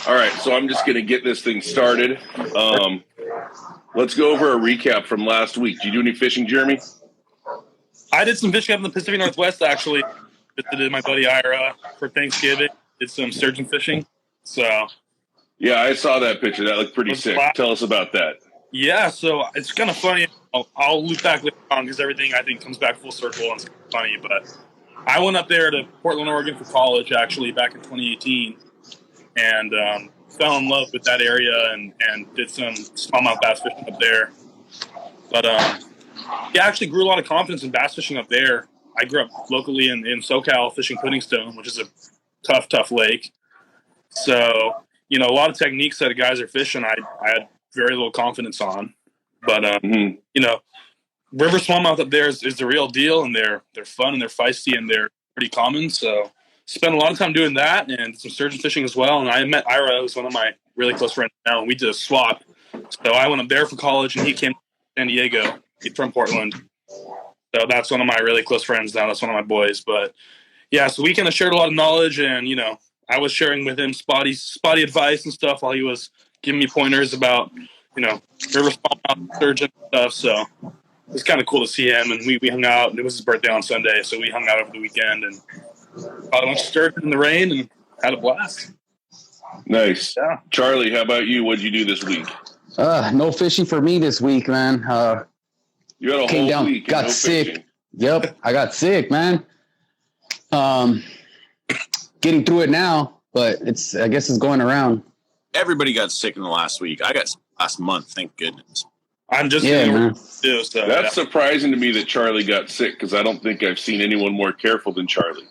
All right, so I'm just going to get this thing started. Let's go over a recap from last week. Did you do any fishing, Jeremy? I did some fishing up in the Pacific Northwest, actually. Visited my buddy Ira for Thanksgiving. Did some sturgeon fishing. So, yeah, I saw that picture. That looked pretty sick. Tell us about that. Yeah, so it's kind of funny. I'll loop back later on because everything, I think, comes back full circle and it's funny. But I went up there to Portland, Oregon for college, actually, back in 2018. And fell in love with that area and did some smallmouth bass fishing up there. But yeah, I actually grew a lot of confidence in bass fishing up there. I grew up locally in SoCal fishing Puddingstone, which is a tough lake. So, you know, a lot of techniques that guys are fishing, I had very little confidence on. But, you know, river smallmouth up there is the real deal, and they're fun and they're feisty and they're pretty common. So spent a lot of time doing that and some sturgeon fishing as well. And I met Ira, who's one of my really close friends now, and we did a swap. So I went up there for college and he came to San Diego. He's from Portland. So that's one of my really close friends now. That's one of my boys. But yeah, so we kind of shared a lot of knowledge, and, you know, I was sharing with him spotty advice and stuff while he was giving me pointers about, you know, river smallmouth, sturgeon and stuff. So it was kind of cool to see him, and we hung out, and it was his birthday on Sunday. So we hung out over the weekend and caught a bunch of sturgeon in the rain and had a blast. Nice. Yeah. Charlie, how about you? What'd you do this week? No fishing for me this week, man. You had a came whole down, week. got no sick. Fishing. Yep, I got sick, man. Getting through it now, but I guess it's going around. Everybody got sick in the last week. I got sick last month, thank goodness. I'm just man. too, so, That's surprising to me that Charlie got sick, because I don't think I've seen anyone more careful than Charlie.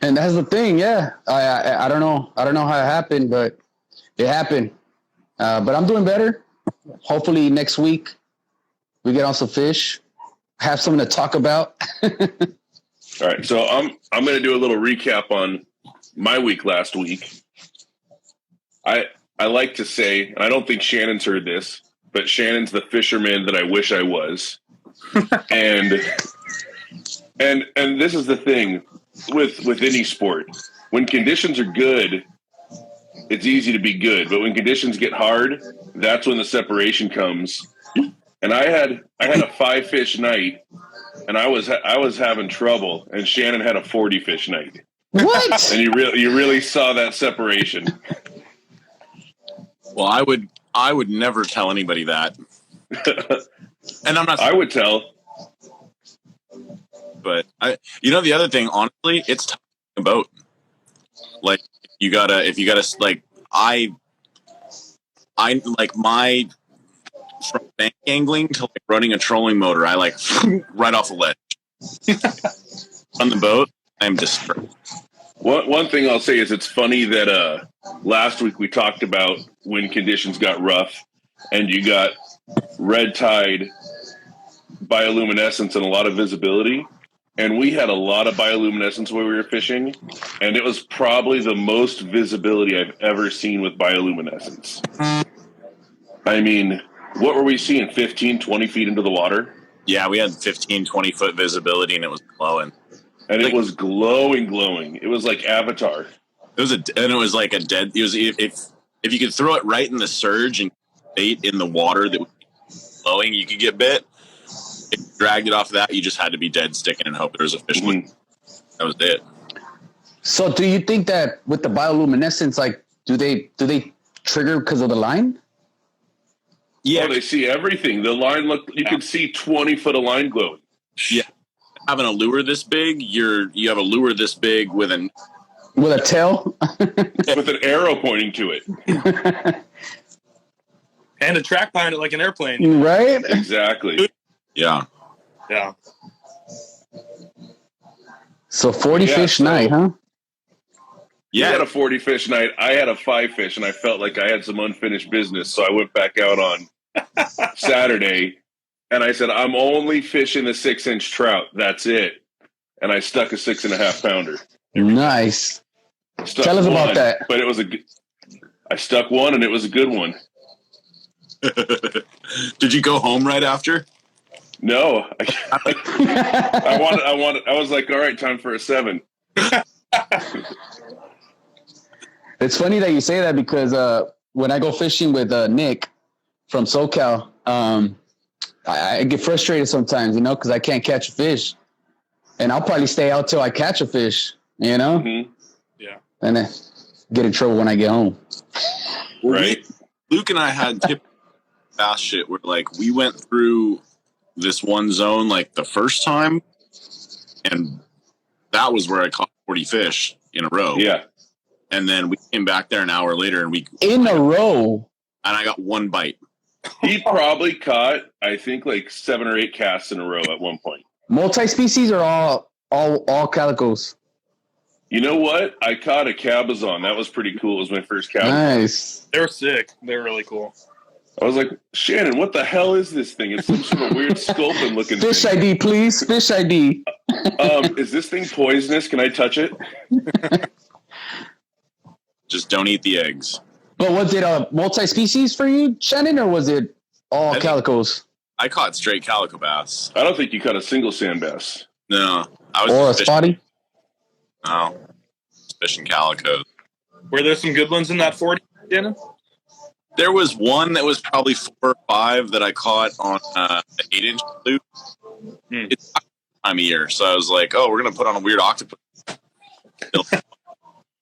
And that's the thing, yeah. I don't know how it happened, but it happened. But I'm doing better. Hopefully next week we get on some fish, have something to talk about. All right, so I'm going to do a little recap on my week last week. I like to say, and I don't think Shannon's heard this, but Shannon's the fisherman that I wish I was. and this is the thing with any sport. When conditions are good, it's easy to be good, but when conditions get hard, that's when the separation comes. And I had a 5-fish night, and I was having trouble, and Shannon had a 40-fish night. What? And you really saw that separation. Well, I would never tell anybody that. And I'm not. I would tell. But the other thing, honestly, it's talking about. Like, if you gotta like, I like my, from bank angling to like running a trolling motor, I like right off the ledge. On the boat, I'm disturbed. One thing I'll say is it's funny that last week we talked about when conditions got rough and you got red tide, bioluminescence, and a lot of visibility. And we had a lot of bioluminescence when we were fishing, and it was probably the most visibility I've ever seen with bioluminescence. I mean, what were we seeing, 15, 20 feet into the water? Yeah, we had 15, 20-foot visibility, and it was glowing. And it was glowing. It was like Avatar. It was like a dead. It was if you could throw it right in the surge and bait in the water that was glowing, you could get bit. If you dragged it off of that, you just had to be dead sticking and hope there was a fish. That was it. So, do you think that with the bioluminescence, like, do they trigger because of the line? Yeah, they see everything. The line you can see 20 foot of line glowing. Yeah. Having a lure this big, you have a lure this big with a tail, with an arrow pointing to it, and a track behind it like an airplane. Right? Exactly. Yeah. So 40-fish night, huh? You had a 40-fish night. I had a 5-fish, and I felt like I had some unfinished business, so I went back out on Saturday. And I said, I'm only fishing the 6-inch trout. That's it. And I stuck a 6.5 pounder. Nice. Tell us about that. But I stuck one, and it was a good one. Did you go home right after? No. I was like, all right, time for a 7. It's funny that you say that because when I go fishing with Nick from SoCal, I get frustrated sometimes, because I can't catch a fish. And I'll probably stay out till I catch a fish, Yeah. And then get in trouble when I get home. Right. Luke and I had tip bass shit where like we went through this one zone like the first time, and that was where I caught 40 fish in a row. Yeah. And then we came back there an hour later and row. And I got one bite. He probably caught, I think, like 7 or 8 casts in a row at one point. Multi-species or all calicos? You know what? I caught a cabezon. That was pretty cool. It was my first cabezon. Nice. They were sick. They were really cool. I was like, Shannon, what the hell is this thing? It's some sort of weird sculpin looking Fish thing. ID, please. Fish ID. Is this thing poisonous? Can I touch it? Just don't eat the eggs. But was it a multi-species for you, Shannon, or was it all calicos? I caught straight calico bass. I don't think you caught a single sand bass. No. I was Or a fishing, spotty? No. Fishing calicos. Were there some good ones in that 40, Shannon? There was one that was probably 4 or 5 that I caught on the 8-inch fluke. It's time of year, so I was like, "Oh, we're gonna put on a weird octopus."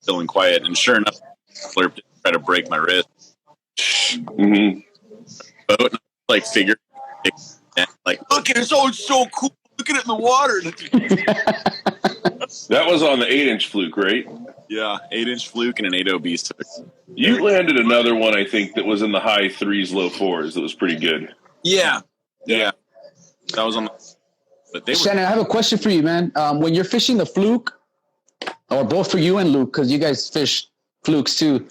Feeling quiet, and sure enough, slurped it, tried to break my wrist. Mm-hmm. Boat, like figure, like look at it, it's so cool. Look at it in the water. That was on the 8-inch fluke, right? Yeah, 8-inch fluke and an 8.0 beast. You landed another one, I think, that was in the high 3s, low 4s. That was pretty good. Yeah. That was on the. But they were. Shannon, I have a question for you, man. When you're fishing the fluke, or both for you and Luke, because you guys fish flukes too.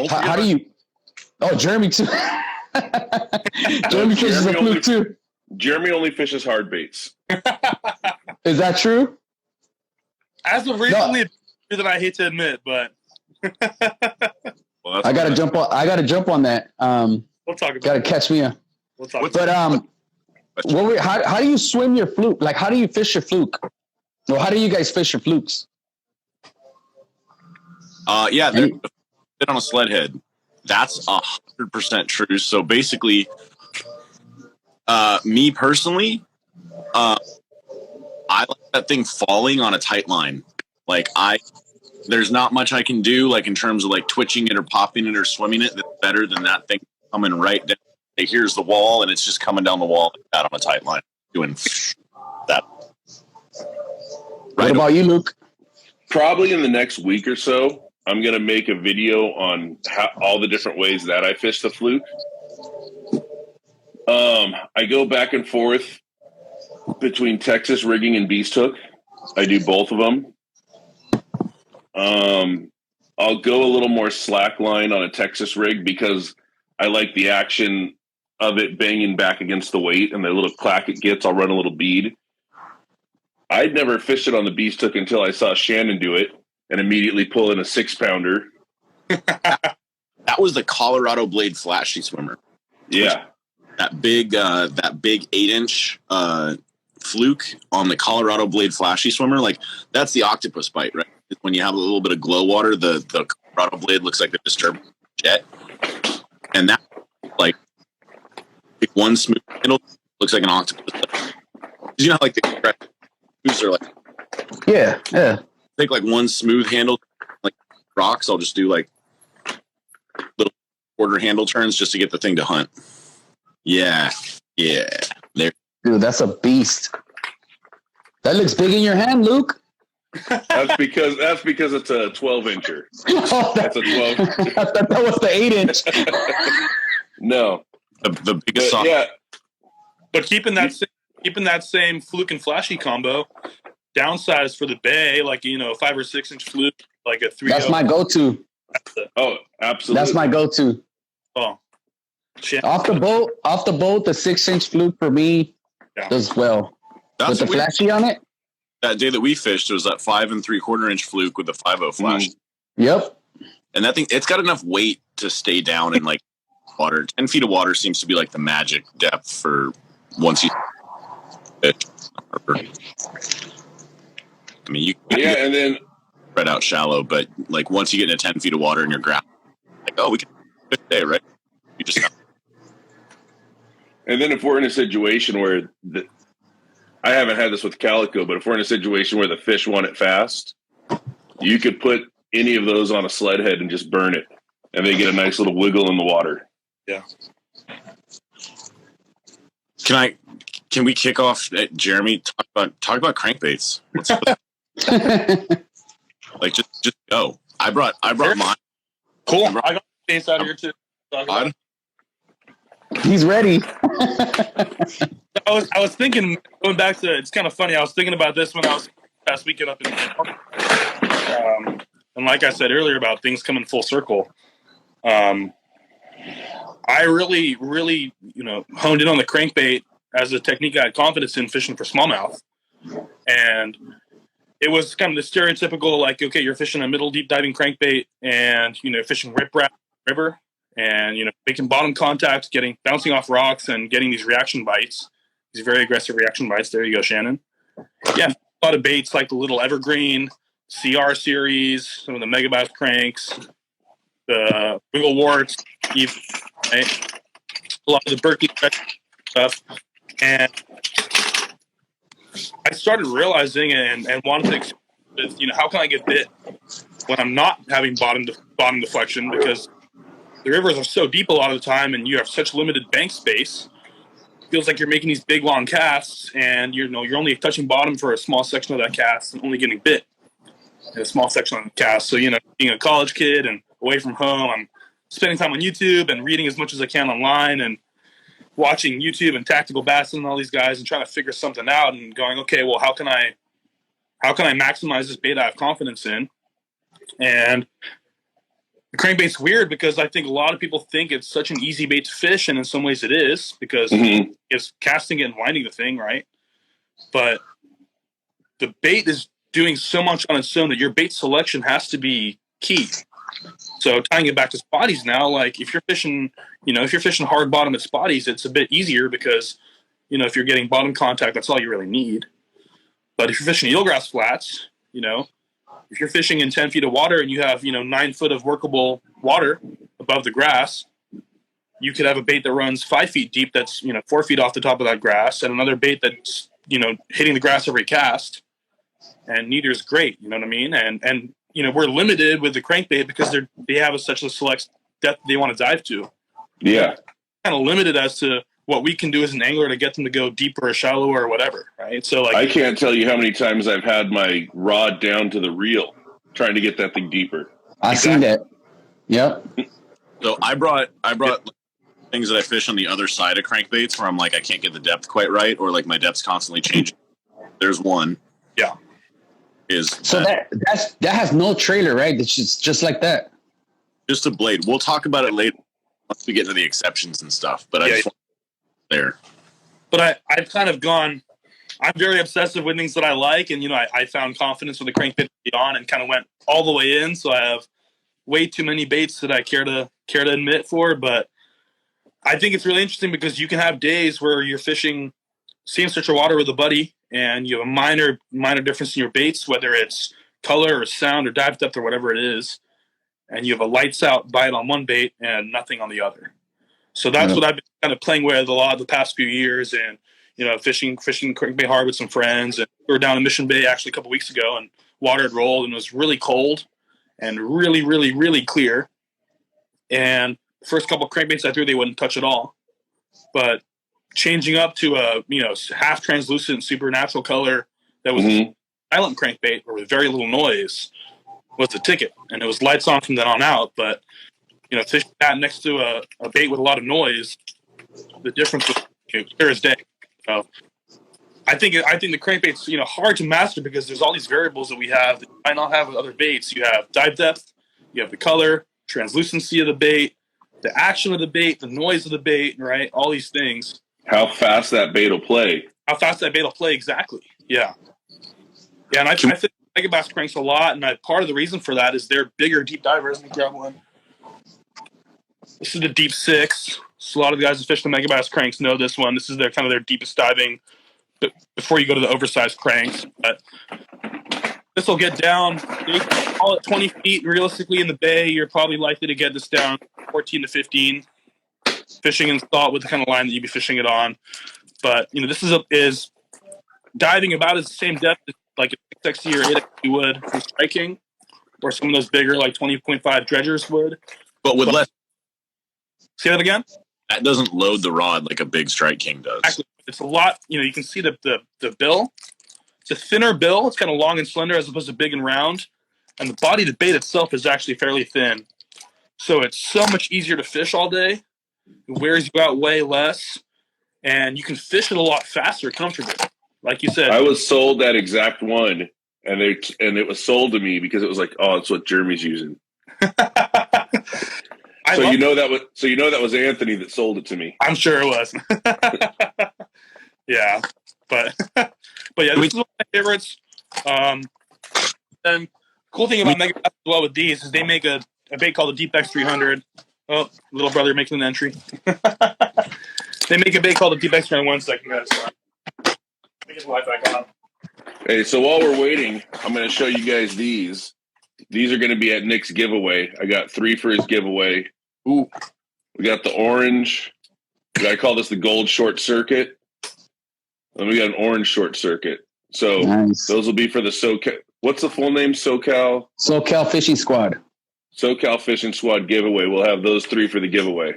How do you? Oh, Jeremy too. Jeremy fishes a fluke too. Jeremy only fishes hard baits. Is that true? As of recently, that I hate to admit, but Well, I gotta jump on. I gotta jump on that. we'll talk about. Gotta catch me. We'll talk. But how do you swim your fluke? Like, how do you fish your fluke? Well, how do you guys fish your flukes? Yeah, they're fit on a sled head. That's 100% true. So basically, me personally, I like that thing falling on a tight line. Like there's not much I can do, like in terms of like twitching it or popping it or swimming it, that's better than that thing coming right down. Hey, here's the wall, and it's just coming down the wall like that on a tight line, doing that. What about you, Luke? Probably in the next week or so, I'm going to make a video on all the different ways that I fish the fluke. I go back and forth between Texas rigging and beast hook. I do both of them. I'll go a little more slack line on a Texas rig because I like the action of it banging back against the weight and the little clack it gets. I'll run a little bead. I'd never fished it on the beast hook until I saw Shannon do it and immediately pull in a 6-pounder. That was the Colorado Blade Flashy Swimmer. Yeah. That big 8-inch fluke on the Colorado Blade Flashy Swimmer. Like, that's the octopus bite, right? When you have a little bit of glow water, the Colorado Blade looks like a disturbed jet. And that, like one smooth handle looks like an octopus. You know how, like, the cruise are like, Yeah. take like one smooth handle, like rocks. I'll just do like little quarter handle turns just to get the thing to hunt. Yeah. There. Dude, that's a beast. That looks big in your hand, Luke. That's because it's a 12-incher. That's a 12. I thought that was the 8-inch. No. The biggest soft. Yeah. But keeping that same fluke and flashy combo, downsize for the bay, like 5 or 6-inch fluke, like a 3. That's my go-to. Oh, absolutely. That's my go-to. Oh, Off the boat, the 6-inch fluke for me does well. That's with the flashy on it. That day that we fished, it was that 5 3/4-inch fluke with the 5.0 flash. Yep. And that thing, it's got enough weight to stay down in like water. 10 feet of water seems to be like the magic depth for once you fish. I mean, and then spread out shallow. But like once you get into 10 feet of water and you're ground, like, oh, we can fish today, right? You just And then if we're in a situation where I haven't had this with calico, but if we're in a situation where the fish want it fast, you could put any of those on a sled head and just burn it, and they get a nice little wiggle in the water. Yeah. Can we kick off, Jeremy? Talk about crankbaits. Like just go. I brought mine. Cool. I got baits out of here too. He's ready. I was thinking, going back to, it's kind of funny. I was thinking about this when I was past weekend up in, and like I said earlier about things coming full circle. I really, honed in on the crankbait as a technique I had confidence in fishing for smallmouth. And it was kind of the stereotypical, like, okay, you're fishing a middle deep diving crankbait and, fishing riprap river and, making bottom contact, bouncing off rocks and getting these reaction bites, these very aggressive reaction bites. There you go, Shannon. Yeah, a lot of baits like the little evergreen, CR series, some of the megabass cranks, the wiggle warts, right? A lot of the Berkeley stuff. And I started realizing and wanted to explore, how can I get bit when I'm not having bottom deflection, because the rivers are so deep a lot of the time and you have such limited bank space. It feels like you're making these big long casts and you're only touching bottom for a small section of that cast and only getting bit in a small section of the cast. So, being a college kid and away from home, I'm spending time on YouTube and reading as much as I can online and watching YouTube and Tactical Bass and all these guys and trying to figure something out and going, okay, well, how can I maximize this bait I have confidence in? And the crankbait's weird because I think a lot of people think it's such an easy bait to fish, and in some ways it is, because it's casting it and winding the thing, right? But the bait is doing so much on its own that your bait selection has to be key. So tying it back to spotties now, like if you're fishing hard bottom at spotties, it's a bit easier because, if you're getting bottom contact, that's all you really need. But if you're fishing eelgrass flats, if you're fishing in 10 feet of water and you have, 9 foot of workable water above the grass, you could have a bait that runs 5 feet deep that's, 4 feet off the top of that grass, and another bait that's, hitting the grass every cast. And neither is great, you know what I mean? And we're limited with the crankbait because they have such a select depth they want to dive to. Yeah. Kind of limited as to what we can do as an angler to get them to go deeper or shallower or whatever, right? So like, I can't tell you how many times I've had my rod down to the reel trying to get that thing deeper. I've seen that. Yep. So I brought things that I fish on the other side of crankbaits where I'm like, I can't get the depth quite right, or like my depth's constantly changing. There's one. Yeah. That has no trailer, right? It's just like that. Just a blade. We'll talk about it later once we get into the exceptions and stuff. But I just want there. But I've kind of gone. I'm very obsessive with things that I like, and I found confidence with the crankbait on and kind of went all the way in. So I have way too many baits that I care to admit for. But I think it's really interesting because you can have days where you're fishing same stretch of water with a buddy, and you have a minor difference in your baits, whether it's color or sound or dive depth or whatever it is, and you have a lights out bite on one bait and nothing on the other. So that's what I've been kind of playing with a lot of the past few years, and fishing crankbait hard with some friends. And we were down in Mission Bay actually a couple weeks ago, and water had rolled and it was really cold and really, really, really clear. And the first couple of crankbaits I threw, they wouldn't touch at all. But changing up to a half translucent supernatural color that was a silent crankbait or with very little noise was the ticket, and it was lights on from then on out. But fishing that next to a bait with a lot of noise, the difference was clear as day. So I think the crankbait's hard to master because there's all these variables that we have that you might not have with other baits. You have dive depth, you have the color, translucency of the bait, the action of the bait, the noise of the bait, right? All these things. How fast that bait will play. Exactly. Yeah. Yeah, and I think megabass cranks a lot, and part of the reason for that is they're bigger deep divers. Let me grab one. This is the deep 6. So a lot of the guys that fish the megabass cranks know this one. This is their deepest diving before you go to the oversized cranks. But this will get down, call it 20 feet. Realistically, in the bay, you're probably likely to get this down 14 to 15. Fishing in salt with the kind of line that you'd be fishing it on. But, this is diving about at the same depth as like a 6XE or 8XE would for striking, or some of those bigger, like 20.5 dredgers would. But with less. Say that again? That doesn't load the rod like a big Strike King does. Actually, it's a lot, you can see the bill. It's a thinner bill. It's kind of long and slender as opposed to big and round. And the body of the bait itself is actually fairly thin. So it's so much easier to fish all day. It wears you out way less. And you can fish it a lot faster, comfortably. Like you said. I was sold that exact one, and it was sold to me because it was like, oh, it's what Jeremy's using. So that was Anthony that sold it to me. I'm sure it was. Yeah. But yeah, this is one of my favorites. And cool thing about Mega Bass as well with these is they make a bait called the Deep X 300. Oh, little brother making an entry. They make a bait called the Deep X 300. 1 second, guys. Let me get the light back on. Hey, so while we're waiting, I'm going to show you guys these. These are going to be at Nick's giveaway. I got 3 for his giveaway. Ooh, we got the orange. I call this the gold short circuit. Then we got an orange short circuit. So Those will be for the SoCal. What's the full name? SoCal Fishing Squad. SoCal Fishing Squad giveaway. We'll have those 3 for the giveaway.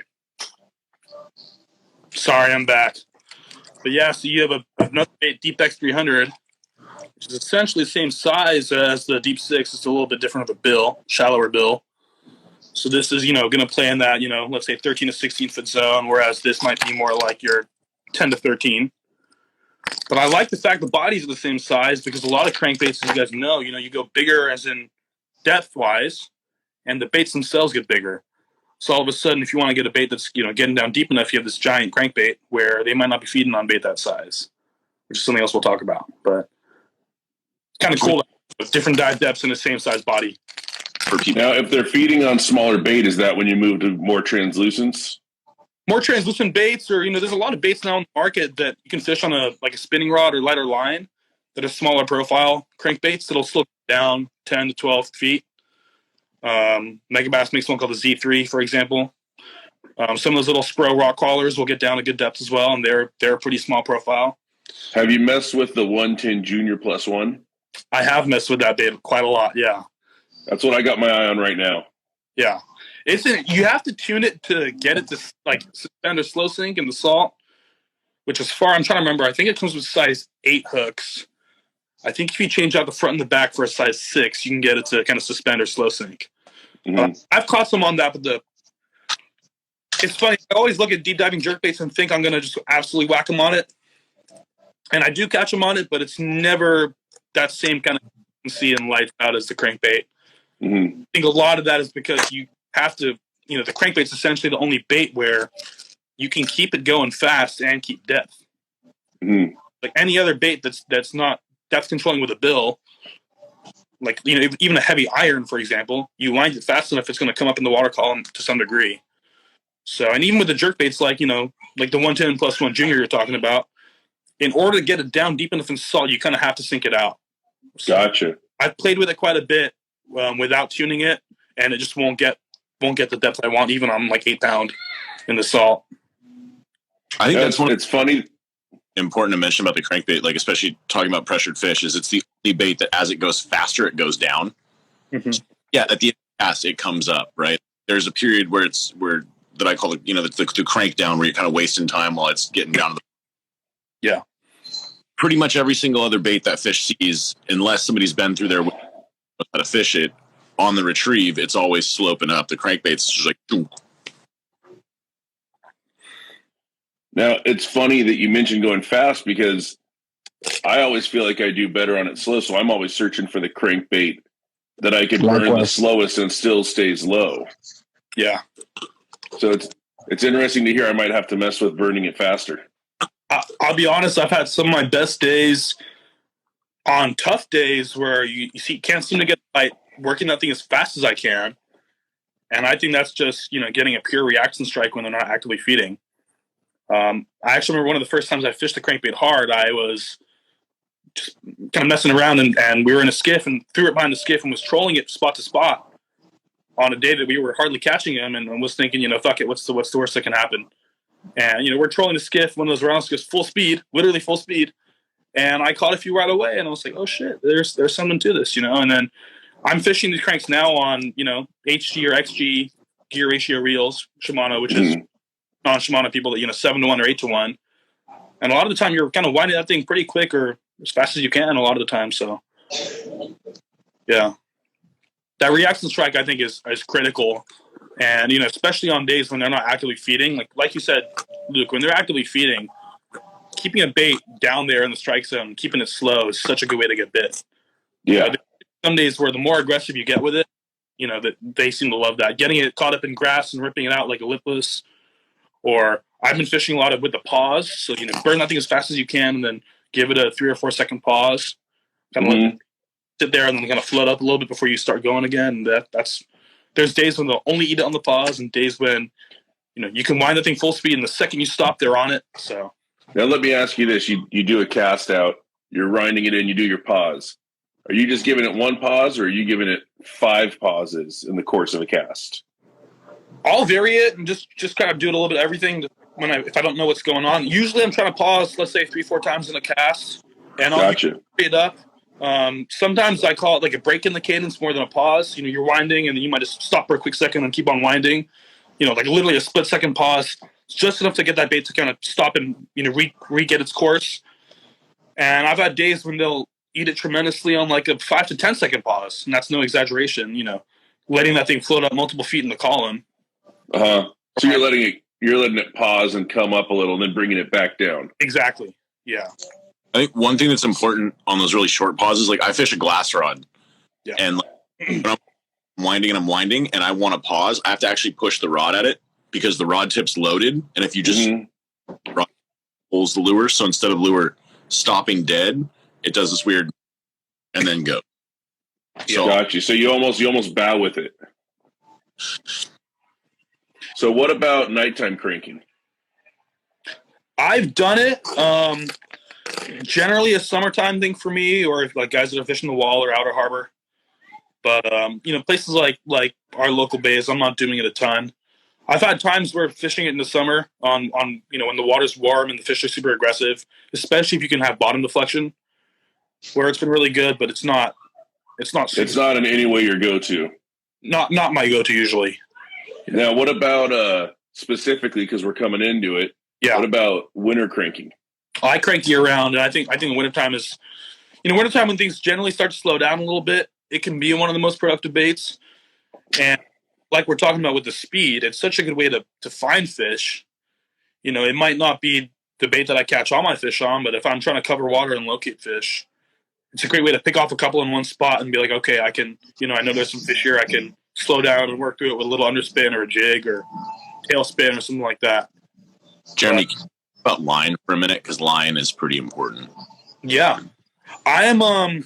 Sorry, I'm back. But yeah, so you have another bait, Deep X 300, which is essentially the same size as the Deep 6. It's a little bit different of a bill, shallower bill. So this is, going to play in that, let's say 13 to 16 foot zone, whereas this might be more like your 10 to 13. But I like the fact the bodies are the same size because a lot of crankbaits, as you guys know, you go bigger as in depth-wise, and the baits themselves get bigger. So all of a sudden, if you want to get a bait that's, getting down deep enough, you have this giant crankbait where they might not be feeding on bait that size, which is something else we'll talk about. But it's kind of cool with different dive depths in the same size body. Now, if they're feeding on smaller bait, is that when you move to more translucents? More translucent baits, or there's a lot of baits now in the market that you can fish on a spinning rod or lighter line that are smaller profile crankbaits that'll slow down 10 to 12 feet. Mega Bass makes one called the Z3, for example. Some of those little Spro rock crawlers will get down to good depth as well, and they're a pretty small profile. Have you messed with the 110 Junior +1? I have messed with that bait quite a lot. Yeah, that's what I got my eye on right now. Yeah. You have to tune it to get it to suspend or slow sink in the salt, which is far. I'm trying to remember. I think it comes with size 8 hooks. I think if you change out the front and the back for a size 6, you can get it to kind of suspend or slow sink. Mm-hmm. I've caught some on that, but it's funny. I always look at deep diving jerkbaits and think I'm going to just absolutely whack them on it. And I do catch them on it, but it's never that same kind of efficiency and light out as the crankbait. Mm-hmm. I think a lot of that is because you have to, the crankbait's essentially the only bait where you can keep it going fast and keep depth. Mm-hmm. Like any other bait that's not depth controlling with a bill, even a heavy iron, for example, you wind it fast enough, it's going to come up in the water column to some degree. So, and even with the jerkbaits, like the 110 +1 Junior you're talking about, in order to get it down deep enough in salt, you kind of have to sink it out. So gotcha. I've played with it quite a bit without tuning it, and it just won't get the depth I want, even on 8 pound in the salt. I think that's it's funny. Important to mention about the crankbait, especially talking about pressured fish, is it's the only bait that as it goes faster, it goes down. Mm-hmm. Yeah, at the end of the cast, it comes up, right? There's a period where that I call it, the crank down, where you're kind of wasting time while it's getting down to the. Yeah. Pretty much every single other bait that fish sees, unless somebody's been through there how to fish it, on the retrieve, it's always sloping up. The crankbait's just like. Doo. Now, it's funny that you mentioned going fast because I always feel like I do better on it slow, so I'm always searching for the crankbait that I can burn the slowest and still stays low. Yeah. So it's interesting to hear. I might have to mess with burning it faster. I'll be honest, I've had some of my best days on tough days where you can't seem to get working that thing as fast as I can. And I think that's just, getting a pure reaction strike when they're not actively feeding. I actually remember one of the first times I fished the crankbait hard, I was just kind of messing around, and we were in a skiff and threw it behind the skiff and was trolling it spot to spot on a day that we were hardly catching him, and was thinking, fuck it, what's the worst that can happen? And we're trolling the skiff, one of those round skiffs, full speed, literally full speed, and I caught a few right away, and I was like, oh shit, there's something to this, and then I'm fishing these cranks now on HG or XG gear ratio reels, Shimano, which is non-Shimano people that 7-to-1 or 8-to-1, and a lot of the time you're kind of winding that thing pretty quick or as fast as you can a lot of the time. So yeah, that reaction strike I think is critical, and especially on days when they're not actively feeding, like you said, Luke, when they're actively feeding, keeping a bait down there in the strike zone, keeping it slow is such a good way to get bit. Yeah. Some days where the more aggressive you get with it, that they seem to love that. Getting it caught up in grass and ripping it out like a lipless. Or I've been fishing a lot with the pause. So, burn that thing as fast as you can and then give it a 3 or 4 second pause. Kind of let it sit there and then kind of float up a little bit before you start going again. And there's days when they'll only eat it on the pause and days when, you can wind the thing full speed and the second you stop, they're on it. So now let me ask you this. You do a cast out, you're winding it in, you do your pause. Are you just giving it one pause or are you giving it 5 pauses in the course of a cast? I'll vary it and just kind of do it a little bit of everything if I don't know what's going on. Usually I'm trying to pause, let's say 3-4 times in a cast, and I'll Gotcha. it up. Sometimes I call it like a break in the cadence more than a pause. You're winding and then you might just stop for a quick second and keep on winding. Like literally a split second pause. It's just enough to get that bait to kind of stop and re-get its course. And I've had days when they'll eat it tremendously on like a 5 to 10 second pause, and that's no exaggeration. Letting that thing float up multiple feet in the column. So you're letting it pause and come up a little, and then bringing it back down. Exactly. Yeah. I think one thing that's important on those really short pauses, like I fish a glass rod, and when I'm winding, and I want to pause, I have to actually push the rod at it because the rod tip's loaded, and if you just rod pulls the lure, so instead of lure stopping dead, it does this weird, and then go. So, got you. So you almost bow with it. So what about nighttime cranking? I've done it. Generally a summertime thing for me, or if like guys that are fishing the Wall or Outer Harbor. But places like our local bays, I'm not doing it a ton. I've had times where fishing it in the summer on when the water's warm and the fish are super aggressive, especially if you can have bottom deflection, where it's been really good, but it's not in any way your go-to. Not my go-to usually. Now, what about specifically, because we're coming into it? Yeah. What about winter cranking? I crank year round, and I think wintertime is, wintertime when things generally start to slow down a little bit, it can be one of the most productive baits. And like we're talking about with the speed, it's such a good way to find fish. It might not be the bait that I catch all my fish on, but if I'm trying to cover water and locate fish, it's a great way to pick off a couple in one spot and be like, okay, I can, I know there's some fish here. I can slow down and work through it with a little underspin or a jig or tail spin or something like that. Jeremy, can you talk about line for a minute? Because line is pretty important. Yeah. I'm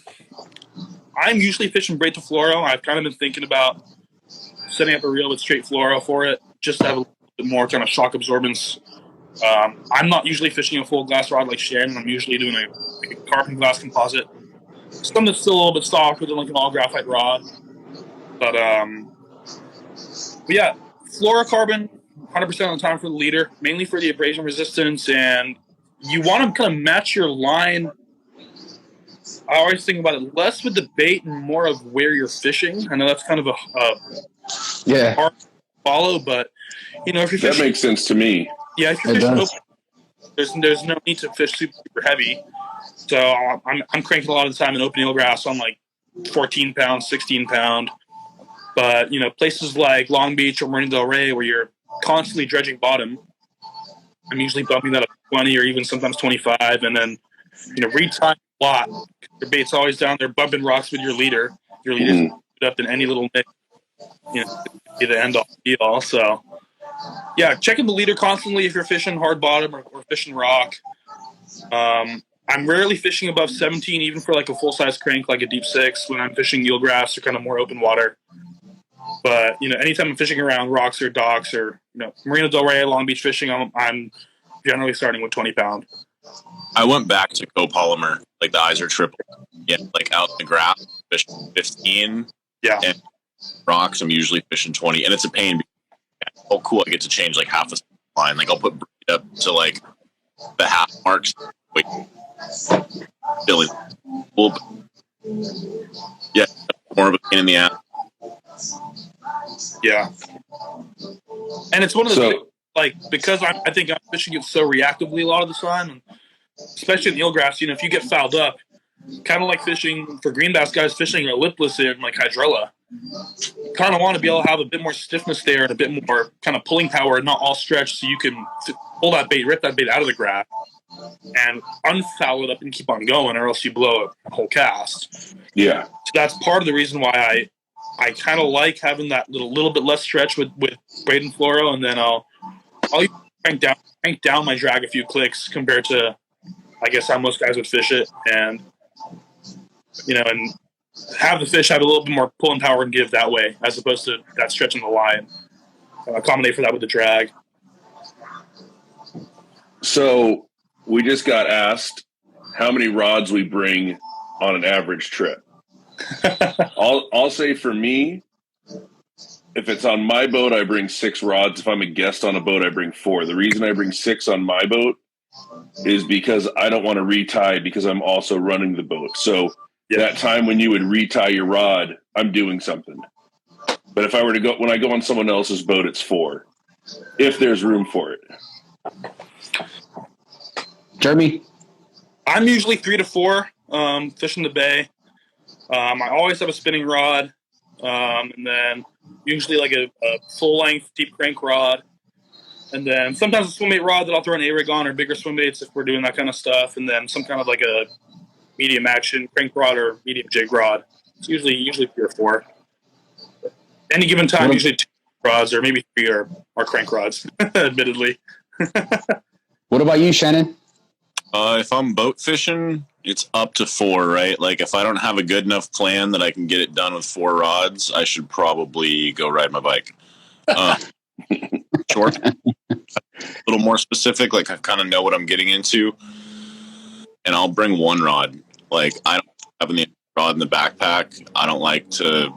usually fishing braid to fluoro. I've kind of been thinking about setting up a reel with straight fluoro for it, just to have a little bit more kind of shock absorbance. I'm not usually fishing a full glass rod like Shannon. I'm usually doing a carbon glass composite. Some that's still a little bit softer than like an all graphite rod. But yeah, fluorocarbon 100% of the time for the leader, mainly for the abrasion resistance, and you want to kind of match your line. I always think about it less with the bait and more of where you're fishing. I know that's kind of a hard to follow, but if you're fishing, that makes sense to me. Yeah, if you're fishing open, there's no need to fish super heavy. So I'm cranking a lot of the time in open eelgrass on like 14 pound, 16 pound. But places like Long Beach or Marina Del Rey where you're constantly dredging bottom, I'm usually bumping that up to 20 or even sometimes 25, and then retime a lot. Your bait's always down there bumping rocks with your leader. Your leader's up in any little nick, be the end all be all. So yeah, checking the leader constantly if you're fishing hard bottom or fishing rock. I'm rarely fishing above 17, even for like a full size crank, like a deep 6, when I'm fishing eelgrass or kind of more open water. But anytime I'm fishing around rocks or docks or Marina Del Rey, Long Beach fishing, I'm generally starting with 20 pound. I went back to copolymer, like the eyes are triple. Yeah, like out in the grass, fishing 15. Yeah. And rocks, I'm usually fishing 20, and it's a pain. Oh, cool! I get to change like half a line. Like I'll put braid up to like the half marks. Wait, silly. Cool. Yeah, more of a pain in the ass. Yeah. And it's one of the like, because I think I'm fishing it so reactively a lot of the time, and especially in eelgrass, if you get fouled up, kind of like fishing for green bass guys fishing a lipless in like hydrilla, kind of want to be able to have a bit more stiffness there and a bit more kind of pulling power, not all stretched, so you can pull that bait, rip that bait out of the grass, and unfoul it up and keep on going, or else you blow a whole cast. Yeah. So that's part of the reason why I kind of like having that little bit less stretch with braid and fluoro, and then I'll crank down my drag a few clicks compared to, I guess, how most guys would fish it, and and have the fish have a little bit more pulling power and give that way, as opposed to that stretch in the line. Accommodate for that with the drag. So we just got asked how many rods we bring on an average trip. I'll say for me, if it's on my boat, I bring 6 rods. If I'm a guest on a boat, I bring 4. The reason I bring 6 on my boat is because I don't want to retie, because I'm also running the boat. So that time when you would retie your rod, I'm doing something. But if I were to go, when I go on someone else's boat, it's 4, if there's room for it. Jeremy? I'm usually 3 to 4 fishing the bay. I always have a spinning rod, and then usually like a full-length deep crank rod, and then sometimes a swim bait rod that I'll throw an A-rig on, or bigger swim baits if we're doing that kind of stuff, and then some kind of like a medium action crank rod or medium jig rod. It's usually 3 or 4. Any given time, usually 2 rods or maybe 3 are crank rods, admittedly. What about you, Shannon? If I'm boat fishing, it's up to 4, right? Like if I don't have a good enough plan that I can get it done with 4 rods, I should probably go ride my bike. Short, a little more specific, like I kind of know what I'm getting into, and I'll bring 1 rod. Like I don't have any rod in the backpack. I don't like to.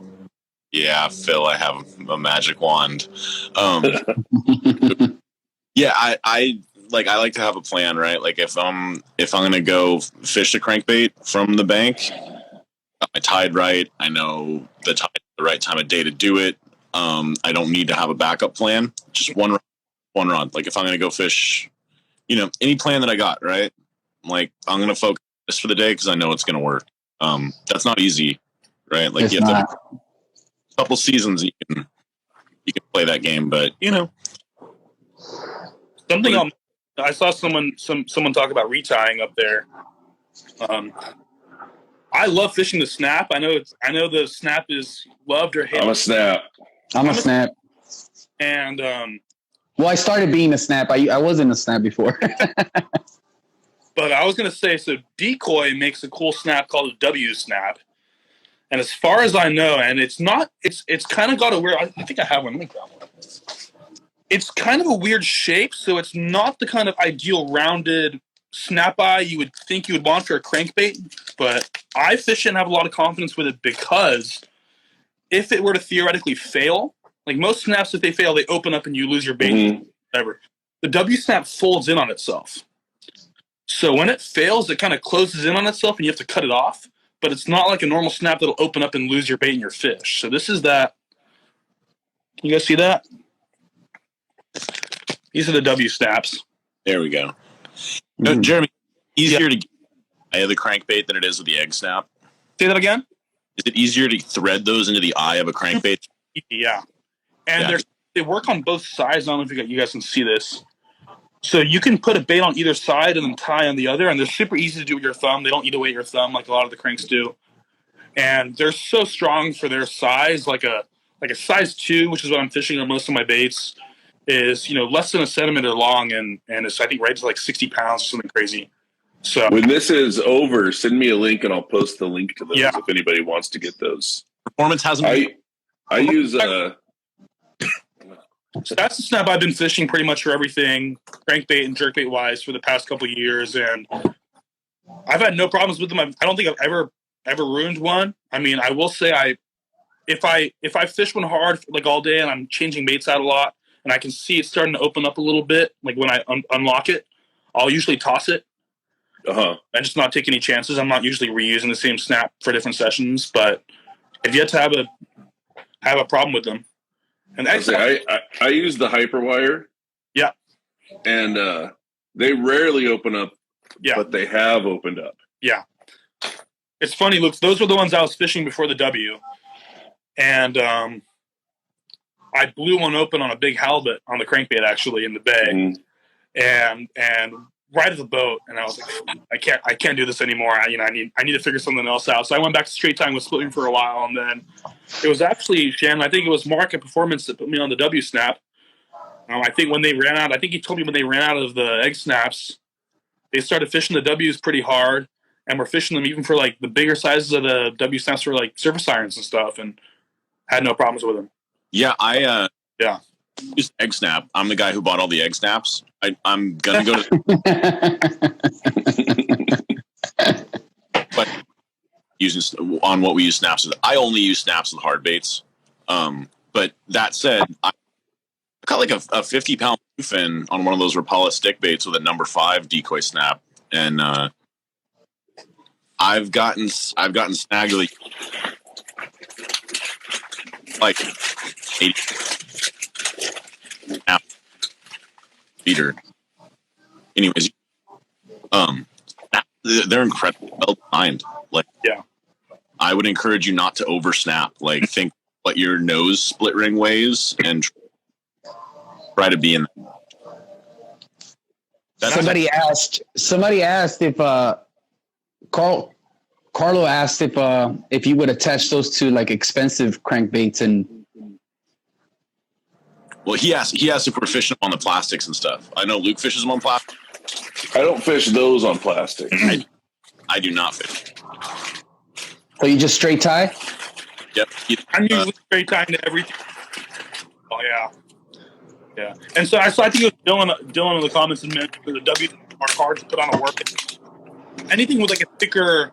Yeah, Phil, I have a magic wand. Yeah, I like to have a plan, right? Like if I'm gonna go fish a crankbait from the bank, I tied right. I know the right time of day to do it. I don't need to have a backup plan. Just one rod. Like if I'm gonna go fish, any plan that I got, right? Like I'm gonna focus for the day because I know it's gonna work. That's not easy, right? Like you have to have a couple seasons you can play that game, but something I saw someone talk about retying up there. I love fishing the snap. I know the snap is loved or hated. I'm a snap. I'm a snap. And well, I started being a snap. I wasn't a snap before. But I was going to say, so Decoy makes a cool snap called a W snap. And as far as I know, and it's kind of got a weird, I think I have one. Let me grab one. It's kind of a weird shape, so it's not the kind of ideal rounded snap eye you would think you would want for a crankbait. But I fish it and have a lot of confidence with it, because if it were to theoretically fail, like most snaps, if they fail, they open up and you lose your bait, whatever. The W snap folds in on itself. So when it fails, it kind of closes in on itself and you have to cut it off. But it's not like a normal snap that'll open up and lose your bait and your fish. So this is that. Can you guys see that? These are the W snaps. There we go. No, Jeremy, easier to get the eye of the crankbait than it is with the egg snap. Say that again? Is it easier to thread those into the eye of a crankbait? Yeah. And they work on both sides. I don't know if you guys can see this. So you can put a bait on either side and then tie on the other, and they're super easy to do with your thumb. They don't eat away your thumb like a lot of the cranks do. And they're so strong for their size, like a size 2, which is what I'm fishing on most of my baits, is less than a centimeter long, and it's, I think, right to like 60 pounds or something crazy. So when this is over, send me a link and I'll post the link to those if anybody wants to get those. Performance hasn't been. I use So that's the snap I've been fishing pretty much for everything, crankbait and jerkbait wise, for the past couple of years. And I've had no problems with them. I don't think I've ever ruined one. I mean, I will say if I fish one hard like all day and I'm changing baits out a lot and I can see it starting to open up a little bit, like when I unlock it, I'll usually toss it. I just not take any chances. I'm not usually reusing the same snap for different sessions, but I've yet to have a problem with them. And I use the Hyperwire. Yeah. And they rarely open up, but they have opened up. Yeah. It's funny, Luke, those were the ones I was fishing before the W. And I blew one open on a big halibut on the crankbait, actually, in the bay. And right at the boat, and I was like, I can't do this anymore. I need to figure something else out. So I went back to straight time with splitting for a while, and then it was actually Shannon. I think it was Mark at Performance that put me on the W snap. I think when they ran out, I think he told me when they ran out of the egg snaps, they started fishing the W's pretty hard, and were fishing them even for like the bigger sizes of the W snaps for like surface irons and stuff, and had no problems with them. Yeah, I use egg snap. I'm the guy who bought all the egg snaps. I'm gonna go to but using on what we use snaps with. I only use snaps with hard baits. But that said, I got like a 50-pound bluefin on one of those Rapala stick baits with a number 5 decoy snap, and I've gotten snagged like 80 feeder. Anyways, they're incredibly well designed. Like, yeah, I would encourage you not to over snap. Like, think what your nose split ring weighs and try to be in. Somebody asked if Carlo asked if you would attach those to like expensive crankbaits, and well, he asked if we're fishing on the plastics and stuff. I know Luke fishes them on plastic. I don't fish those on plastic. I do not fish. So you just straight tie? Yep. I'm usually straight tying to everything. Oh yeah. And so I think it was Dylan in the comments and mentioned the W are hard to put on a work. Anything with like a thicker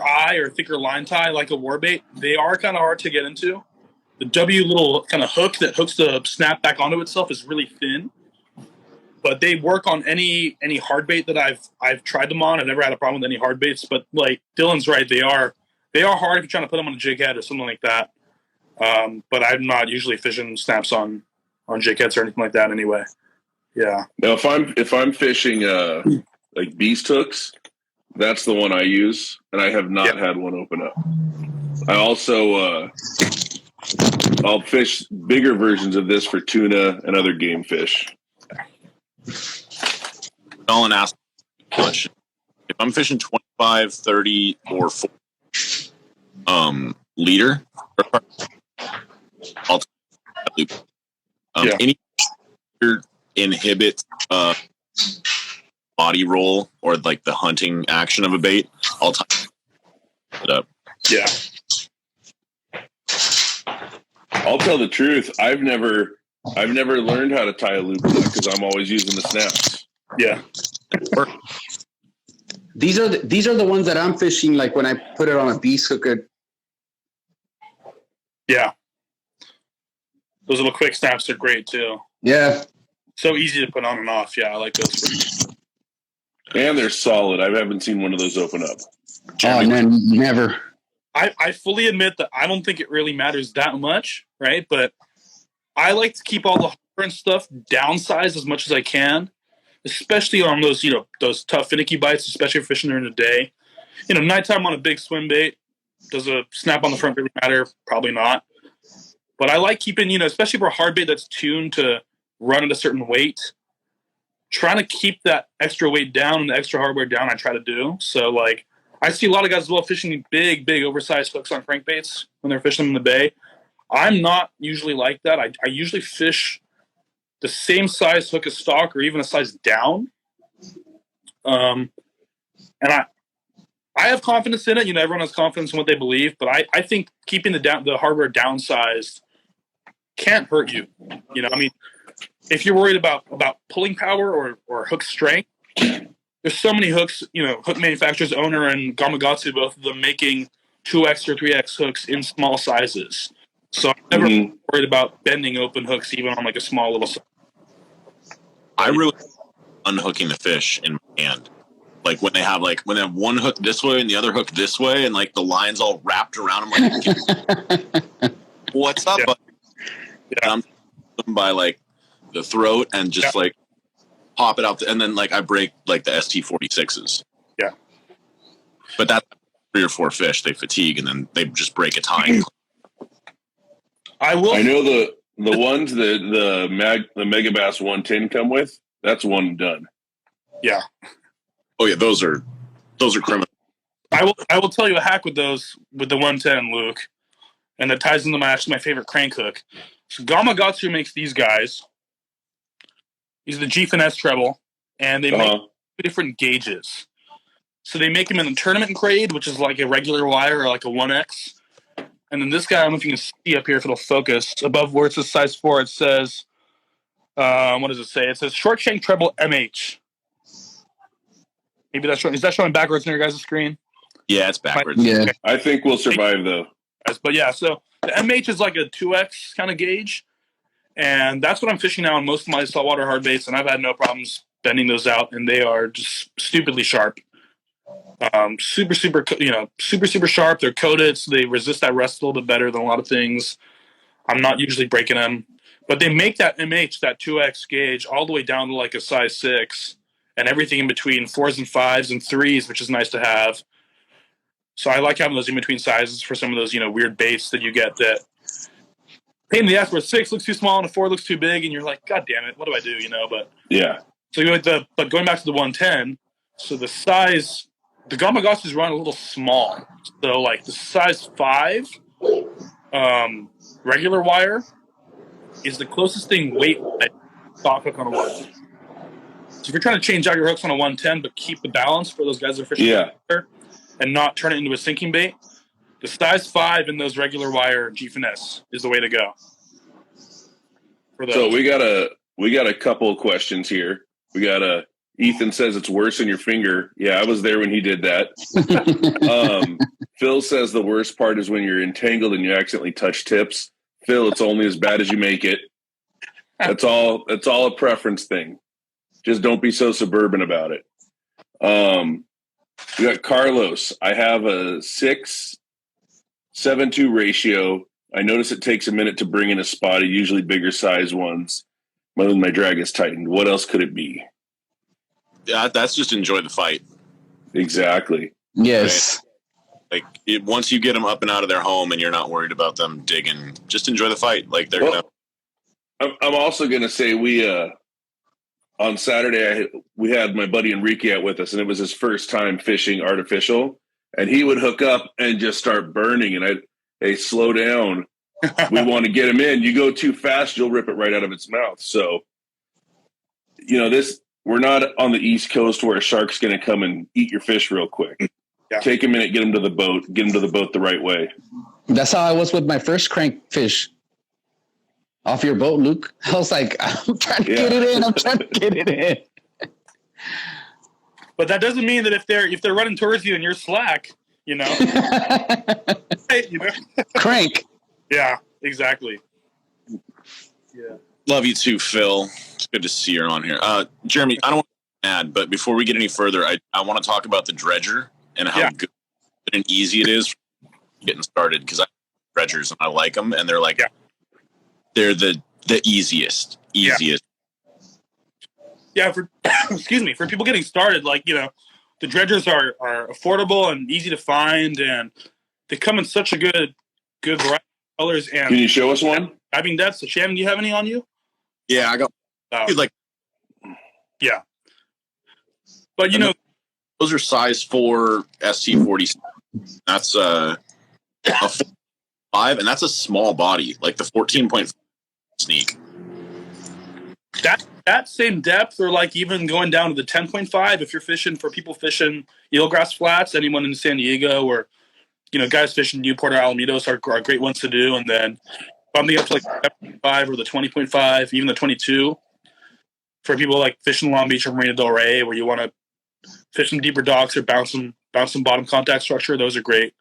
eye or thicker line tie, like a war bait, they are kind of hard to get into. The W little kind of hook that hooks the snap back onto itself is really thin, but they work on any hard bait that I've tried them on. I've never had a problem with any hard baits, but like Dylan's right, they are hard if you're trying to put them on a jig head or something like that. But I'm not usually fishing snaps on jig heads or anything like that anyway. Yeah. Now, if I'm fishing like beast hooks, that's the one I use, and I have not had one open up. I also I'll fish bigger versions of this for tuna and other game fish. Colin asked a question. If I'm fishing 25, 30, or 40 leader, I'll any inhibit body roll or like the hunting action of a bait, I'll tie it up. Yeah. I'll tell the truth. I've never learned how to tie a loop because I'm always using the snaps. Yeah. These are the ones that I'm fishing. Like when I put it on a beast hooker. Yeah. Those little quick snaps are great too. Yeah. So easy to put on and off. Yeah, I like those. And they're solid. I haven't seen one of those open up. Oh man, never. I fully admit that I don't think it really matters that much, right? But I like to keep all the hardware stuff downsized as much as I can, especially on those, those tough finicky bites, especially for fishing during the day. Nighttime on a big swim bait, does a snap on the front really matter? Probably not. But I like keeping, especially for a hard bait that's tuned to run at a certain weight, trying to keep that extra weight down and the extra hardware down. I try to do. So like, I see a lot of guys as well fishing big, oversized hooks on crankbaits when they're fishing them in the bay. I'm not usually like that. I usually fish the same size hook as stock or even a size down. And I have confidence in it. Everyone has confidence in what they believe, but I think keeping the hardware downsized can't hurt you. If you're worried about pulling power or hook strength, there's so many hooks, hook manufacturers, Owner and Gamakatsu, both of them making 2X or 3X hooks in small sizes. So I'm never worried about bending open hooks even on like a small little size. I really unhooking the fish in my hand. Like when they have one hook this way and the other hook this way, and like the line's all wrapped around them. Like, what's up? Yeah. Yeah. I'm by like the throat and just like pop it out, and then like I break like the ST46s. Yeah, but that's 3 or 4 fish. They fatigue and then they just break a tine. I know the ones that the Megabass 110 come with. That's one and done. Yeah. Oh yeah, those are criminal. I will tell you a hack with the 110, Luke, and that ties into my favorite crank hook. So Gamakatsu makes these guys. These are the G finesse treble, and they make 2 different gauges. So they make them in the tournament grade, which is like a regular wire or like a 1X. And then this guy, I don't know if you can see up here if it'll focus. Above where it says size 4, it says, what does it say? It says short shank treble MH. Maybe that's showing. Is that showing backwards on your guys' screen? Yeah, it's backwards. Yeah. Okay. I think we'll survive though. But yeah, so the MH is like a 2X kind of gauge. And that's what I'm fishing now on most of my saltwater hard baits. And I've had no problems bending those out. And they are just stupidly sharp. Super sharp. They're coated, so they resist that rust a little bit better than a lot of things. I'm not usually breaking them. But they make that MH, that 2X gauge, all the way down to like a size 6. And everything in between 4s and 5s and 3s, which is nice to have. So I like having those in between sizes for some of those, weird baits that you get that pain in the ass where 6 looks too small and a 4 looks too big, and you're like, God damn it, what do I do? But yeah. So but going back to the 110, so the size, the Gamakatsus run a little small. So like the size 5 regular wire is the closest thing weight-wise stock hook on a wire. So if you're trying to change out your hooks on a 110 but keep the balance for those guys that are fishing and not turn it into a sinking bait, the size 5 in those regular wire G finesse is the way to go. So we got a couple of questions here. We got Ethan says it's worse than your finger. Yeah, I was there when he did that. Phil says the worst part is when you're entangled and you accidentally touch tips. Phil, it's only as bad as you make it. That's all a preference thing. Just don't be so suburban about it. We got Carlos. I have a 6-7-2 ratio. I notice it takes a minute to bring in a spotty, usually bigger size ones. My drag is tightened. What else could it be? Yeah, that's just enjoy the fight. Exactly. Yes. Right? Like once you get them up and out of their home and you're not worried about them digging, just enjoy the fight. Like they're I'm also going to say on Saturday, we had my buddy Enrique out with us, and it was his first time fishing artificial. And he would hook up and just start burning. And hey, slow down. We want to get him in. You go too fast, you'll rip it right out of its mouth. So, we're not on the East Coast where a shark's going to come and eat your fish real quick. Yeah. Take a minute, get him to the boat the right way. That's how I was with my first crank fish. Off your boat, Luke. I was like, I'm trying to get it in. But that doesn't mean that if they're running towards you and you're slack, Crank. Yeah, exactly. Yeah. Love you too, Phil. It's good to see you on here. Jeremy, I don't want to add, but before we get any further, I want to talk about the dredger and how good and easy it is getting started, because I have dredgers and I like them, and they're like they're the easiest. Yeah, for for people getting started, the dredgers are affordable and easy to find, and they come in such a good variety of colors. And can you show us one? I mean, that's Shannon. Do you have any on you? Yeah, I got yeah. But those are size 4 ST40. That's a 5, and that's a small body, like the 14.5 sneak. That same depth, or like even going down to the 10.5 if you're fishing for people fishing eelgrass flats, anyone in San Diego, or guys fishing Newport or Alamitos are great ones to do. And then bumping up to like the 5 or the 20.5, even the 22 for people like fishing Long Beach or Marina Del Rey, where you want to fish some deeper docks or bounce some bottom contact structure. Those are great.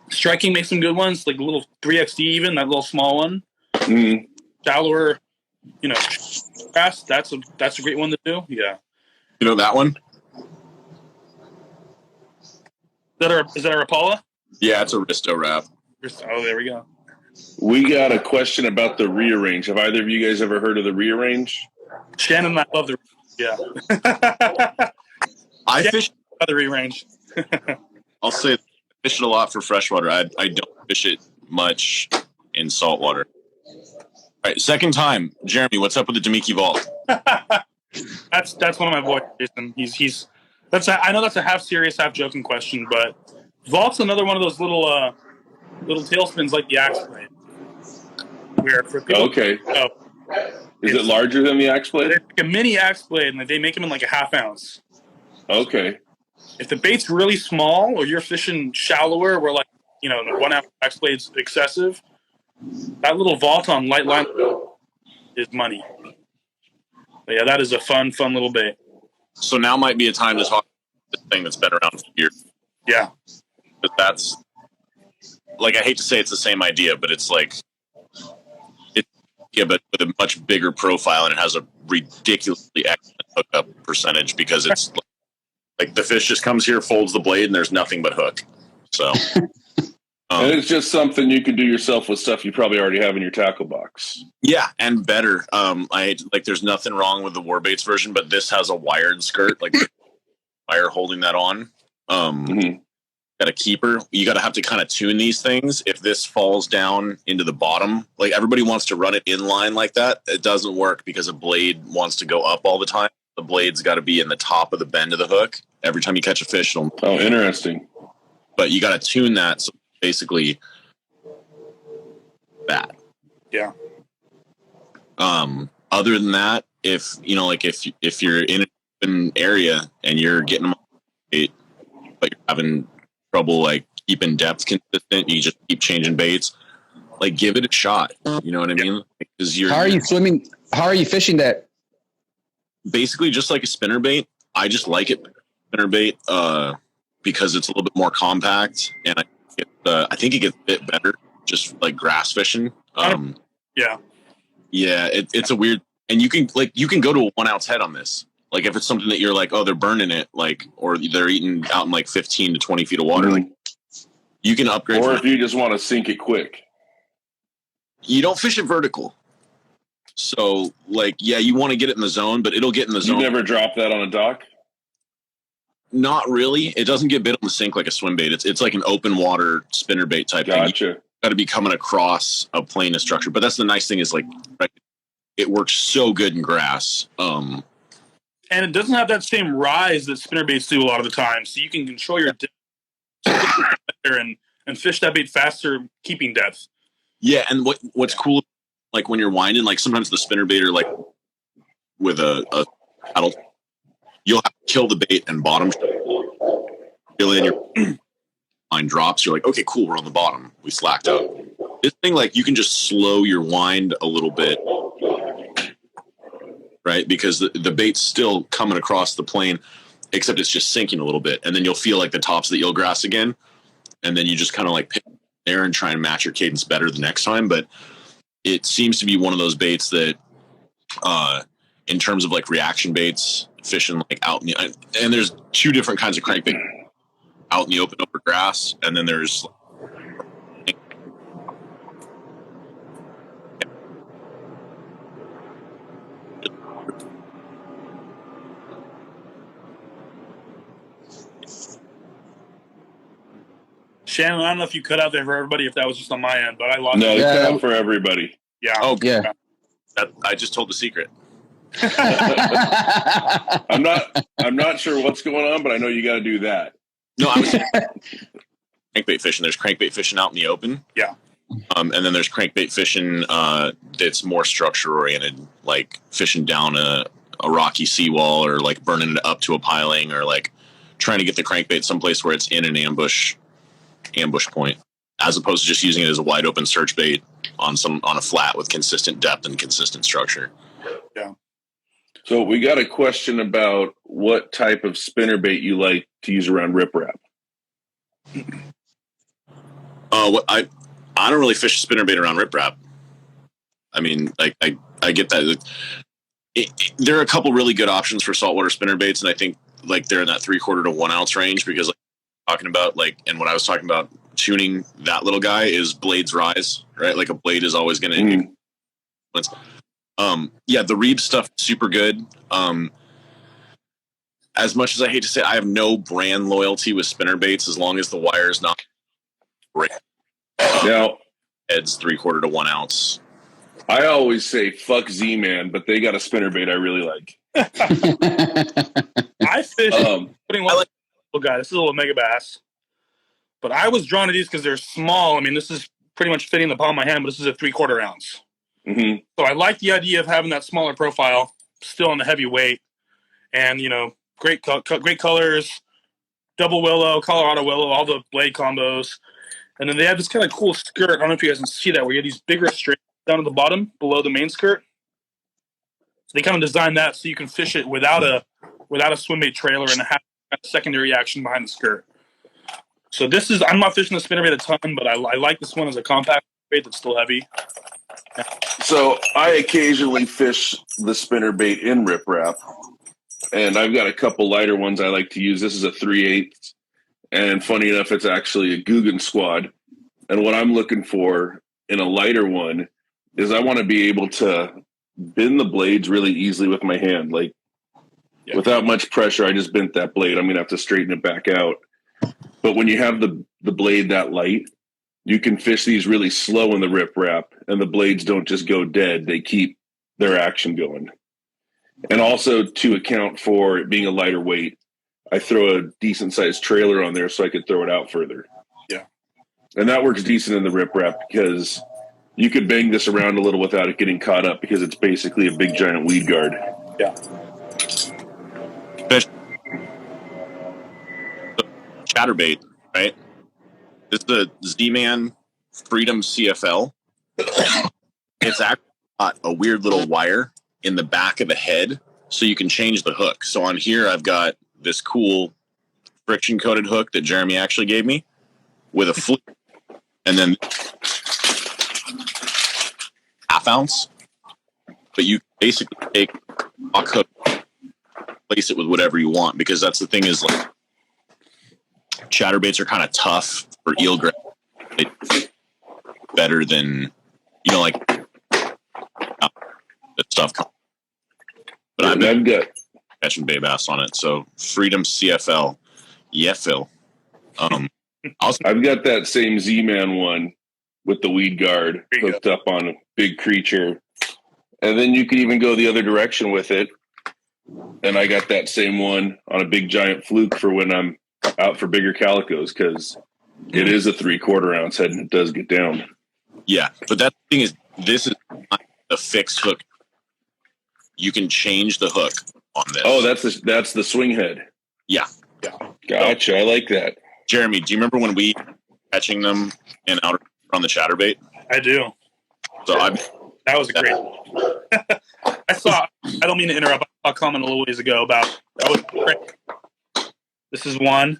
Striking makes some good ones, like a little 3XD even, that little small one. Mm. Shallower, grass, that's a great one to do. Yeah. You know that one? Is that our Rapala? Yeah, it's a Risto wrap. Oh, there we go. We got a question about the rearrange. Have either of you guys ever heard of the rearrange? Shannon and I love the yeah. I fish the rearrange. I'll say I fish it a lot for freshwater. I don't fish it much in saltwater. All right, second time. Jeremy, what's up with the Damiki Vault? That's one of my boys, Jason. He's I know that's a half serious, half joking question, but Vault's another one of those little tailspins like the axe blade. Where for people is it larger than the axe blade? It's like a mini axe blade, and they make them in like a half ounce. Okay. If the bait's really small, or you're fishing shallower, where like the 1 ounce axe blade's excessive, that little Vault on light line is money. But yeah, that is a fun little bait. So now might be a time to talk about this thing that's been around for years. Yeah. But that's, like, I hate to say it's the same idea, but it's like, but with a much bigger profile, and it has a ridiculously excellent hookup percentage because it's like the fish just comes here, folds the blade, and there's nothing but hook. So, and it's just something you can do yourself with stuff you probably already have in your tackle box. Yeah, and better. There's nothing wrong with the Warbaits version, but this has a wired skirt, like wire holding that on. Got a keeper. You got to have to kind of tune these things. If this falls down into the bottom, like everybody wants to run it in line like that, it doesn't work because a blade wants to go up all the time. The blade's got to be in the top of the bend of the hook. Every time you catch a fish, it'll. Oh, interesting. But you got to tune that. So basically, that. Yeah. Other than that, if you're in an area and you're getting them, but you're having trouble like keeping depth consistent, you just keep changing baits, like give it a shot. You know what I mean? Because how are you swimming? How are you fishing that? Basically just like a spinner bait. I just like it spinner bait because it's a little bit more compact, and I think it gets a bit better just like grass fishing. It's a weird, and you can go to a 1 ounce head on this. Like if it's something that you're like, oh, they're burning it, like, or they're eating out in like 15 to 20 feet of water, like you can upgrade. Or if you just want to sink it quick, you don't fish it vertical. So like, yeah, you want to get it in the zone, but it'll get in the zone. You never drop that on a dock? Not really. It doesn't get bit on the sink like a swim bait. It's like an open water spinner bait type thing. You got to be coming across a plane of structure. But that's the nice thing is like, it works so good in grass. And it doesn't have that same rise that spinnerbaits do a lot of the time, so you can control your depth and fish that bait faster, keeping depth. Yeah, and what's cool, like when you're winding, like sometimes the spinnerbait are like with a paddle, you'll have to kill the bait and bottom. Really, and your line drops. You're like, okay, cool, we're on the bottom. We slacked up. This thing, like, you can just slow your wind a little bit. Right, because the bait's still coming across the plane, except it's just sinking a little bit, and then you'll feel like the tops of the eelgrass again, and then you just kind of like pick there and try and match your cadence better the next time. But it seems to be one of those baits that, in terms of like reaction baits, fishing like out in the, and there's two different kinds of crankbait, out in the open over grass, and then there's. Shannon, I don't know if you cut out there for everybody, if that was just on my end, but I lost. No, it's cut out for everybody. Yeah. Oh, yeah. I just told the secret. I'm not sure what's going on, but I know you got to do that. No, I was crankbait fishing. There's crankbait fishing out in the open. Yeah. And then there's crankbait fishing that's more structure oriented, like fishing down a rocky seawall, or like burning it up to a piling, or like trying to get the crankbait someplace where it's in an ambush point, as opposed to just using it as a wide open search bait on a flat with consistent depth and consistent structure. Yeah. So we got a question about what type of spinnerbait you like to use around riprap. I don't really fish spinnerbait around riprap. I mean, like I get that. There are a couple really good options for saltwater spinnerbaits, and I think like they're in that 3/4 to 1 ounce range because like talking about like, and what I was talking about tuning that little guy is blades rise, right? Like a blade is always going to yeah, the Reeb stuff super good. As much as I hate to say it, I have no brand loyalty with spinnerbaits as long as the wire is not great. Now, heads 3/4 to 1 ounce. I always say fuck Z-Man, but they got a spinnerbait I really like. I fish putting one little guy. This is a little mega bass, but I was drawn to these because they're small. I mean, this is pretty much fitting the palm of my hand, but this is a 3/4 ounce. Mm-hmm. So I like the idea of having that smaller profile, still in the heavy weight, and great colors, double willow, Colorado willow, all the blade combos, and then they have this kind of cool skirt. I don't know if you guys can see that, where you have these bigger strings down at the bottom below the main skirt. So they kind of designed that so you can fish it without a swim bait trailer and have a secondary action behind the skirt. So this is, I'm not fishing the spinnerbait a ton, but I like this one as a compact bait that's still heavy. Yeah. So I occasionally fish the spinnerbait in riprap, and I've got a couple lighter ones I like to use. This is a 3/8, and funny enough, it's actually a Guggen Squad. And what I'm looking for in a lighter one is I want to be able to bend the blades really easily with my hand. Like, without much pressure, I just bent that blade. I'm going to have to straighten it back out. But when you have the blade that light, you can fish these really slow in the riprap, and the blades don't just go dead. They keep their action going. And also, to account for it being a lighter weight, I throw a decent-sized trailer on there so I could throw it out further. Yeah. And that works decent in the riprap because you could bang this around a little without it getting caught up because it's basically a big, giant weed guard. Yeah. Chatterbait, right? This is the Z-Man Freedom CFL. It's actually got a weird little wire in the back of the head so you can change the hook. So on here, I've got this cool friction-coated hook that Jeremy actually gave me with a fluke, and then half ounce. But you basically take a hook, place it with whatever you want, because that's the thing is like chatterbaits are kind of tough for eelgrass. Better than like the stuff. But I've been catching bay bass on it. So Freedom CFL, yeah, Phil. I've got that same Z-Man one with the weed guard hooked up on a big creature, and then you can even go the other direction with it. And I got that same one on a big giant fluke for when I'm out for bigger calicos, because it is a 3/4 ounce head and it does get down. Yeah, but that thing is, this is not a fixed hook. You can change the hook on this. Oh, that's the swing head. Yeah. Gotcha. So, I like that. Jeremy, do you remember when we catching them in outer on the chatterbait? I do. So that was a great. I don't mean to interrupt. I saw a comment a little ways ago about that was great. This is one.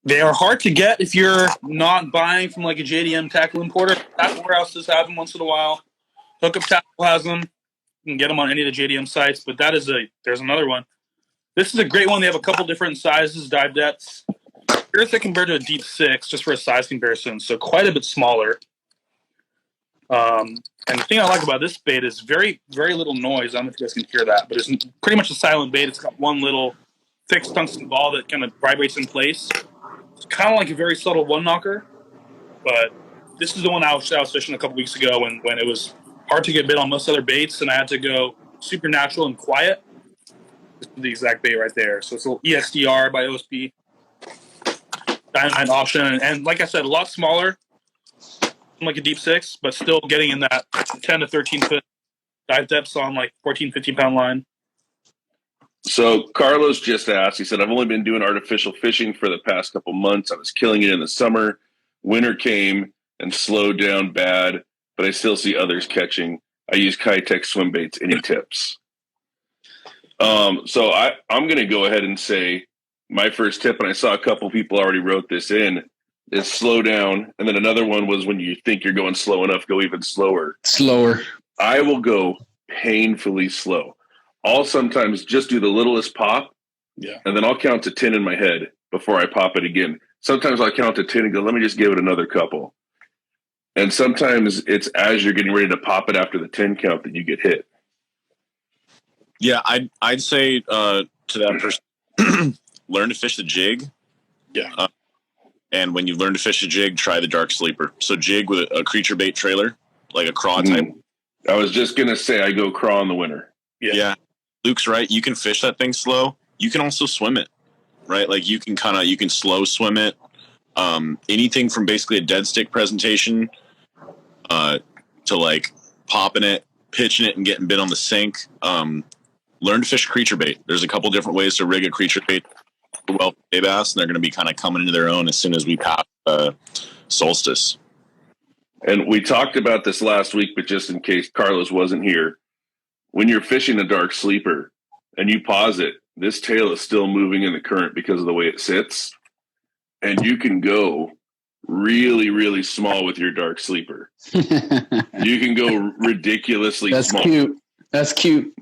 They are hard to get if you're not buying from like a JDM tackle importer. Tackle warehouses have them once in a while. Hookup Tackle has them. You can get them on any of the JDM sites, but there's another one. This is a great one. They have a couple different sizes, dive depths. Here's it compared to a deep 6, just for a size comparison, so quite a bit smaller. And the thing I like about this bait is very, very little noise. I don't know if you guys can hear that, but it's pretty much a silent bait. It's got one little fixed tungsten ball that kind of vibrates in place. It's kind of like a very subtle one knocker, but this is the one I was fishing a couple weeks ago when it was hard to get bit on most other baits, and I had to go super natural and quiet. This is the exact bait right there. So it's a little EXDR by OSP. Dynamite option, and like I said, a lot smaller, like a deep 6, but still getting in that 10 to 13 foot dive depths on like 14, 15 pound line. So Carlos just asked, he said, I've only been doing artificial fishing for the past couple months. I was killing it in the summer. Winter came and slowed down bad, but I still see others catching. I use Kitech swim baits. Any tips? So I'm going to go ahead and say my first tip, and I saw a couple people already wrote this in, is slow down. And then another one was when you think you're going slow enough, go even slower. Slower. I will go painfully slow. I'll sometimes just do the littlest pop, and then I'll count to 10 in my head before I pop it again. Sometimes I'll count to 10 and go, let me just give it another couple. And sometimes it's as you're getting ready to pop it after the 10 count that you get hit. Yeah, I'd say to that person, learn to fish the jig. Yeah. And when you learn to fish a jig, try the dark sleeper. So jig with a creature bait trailer, like a craw type. I was just going to say I go craw in the winter. Yeah. Luke's right. You can fish that thing slow. You can also swim it, right? Like you can slow swim it. Anything from basically a dead stick presentation to like popping it, pitching it, and getting bit on the sink. Learn to fish creature bait. There's a couple different ways to rig a creature bait for well bay bass, and they're going to be kind of coming into their own as soon as we pass solstice. And we talked about this last week, but just in case Carlos wasn't here, when you're fishing a dark sleeper and you pause it, this tail is still moving in the current because of the way it sits. And you can go really, really small with your dark sleeper. You can go ridiculously small. That's cute.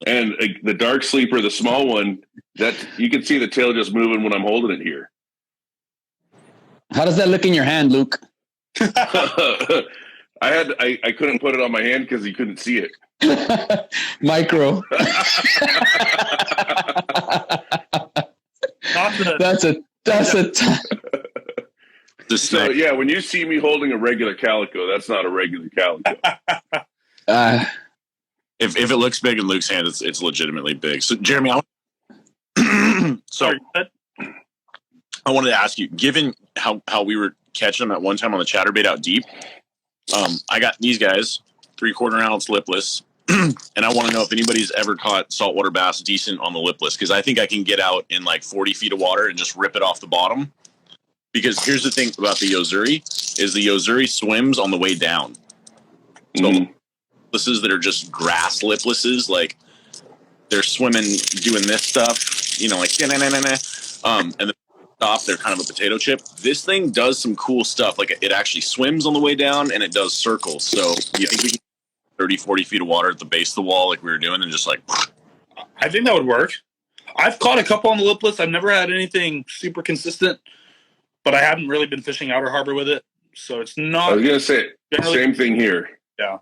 And the dark sleeper, the small one, that you can see the tail just moving when I'm holding it here. How does that look in your hand, Luke? I couldn't put it on my hand because you couldn't see it. Micro. So yeah, when you see me holding a regular calico, that's not a regular calico. If it looks big in Luke's hand, it's legitimately big. So Jeremy, I wanted to ask you, given how we were catching them at one time on the chatterbait out deep, I got these guys 3/4 ounce lipless, and I want to know if anybody's ever caught saltwater bass decent on the lipless, because I think I can get out in like 40 feet of water and just rip it off the bottom. Because here's the thing about the Yozuri, is the Yozuri swims on the way down. So liplesses that are just grass liplesses, like they're swimming doing this stuff, like and then stop, they're kind of a potato chip. This thing does some cool stuff. Like it actually swims on the way down and it does circles. So you think we can 30, 40 feet of water at the base of the wall like we were doing and just like... I think that would work. I've caught a couple on the lipless. I've never had anything super consistent, but I haven't really been fishing outer harbor with it. So it's not... I was going to say, same thing here. Yeah.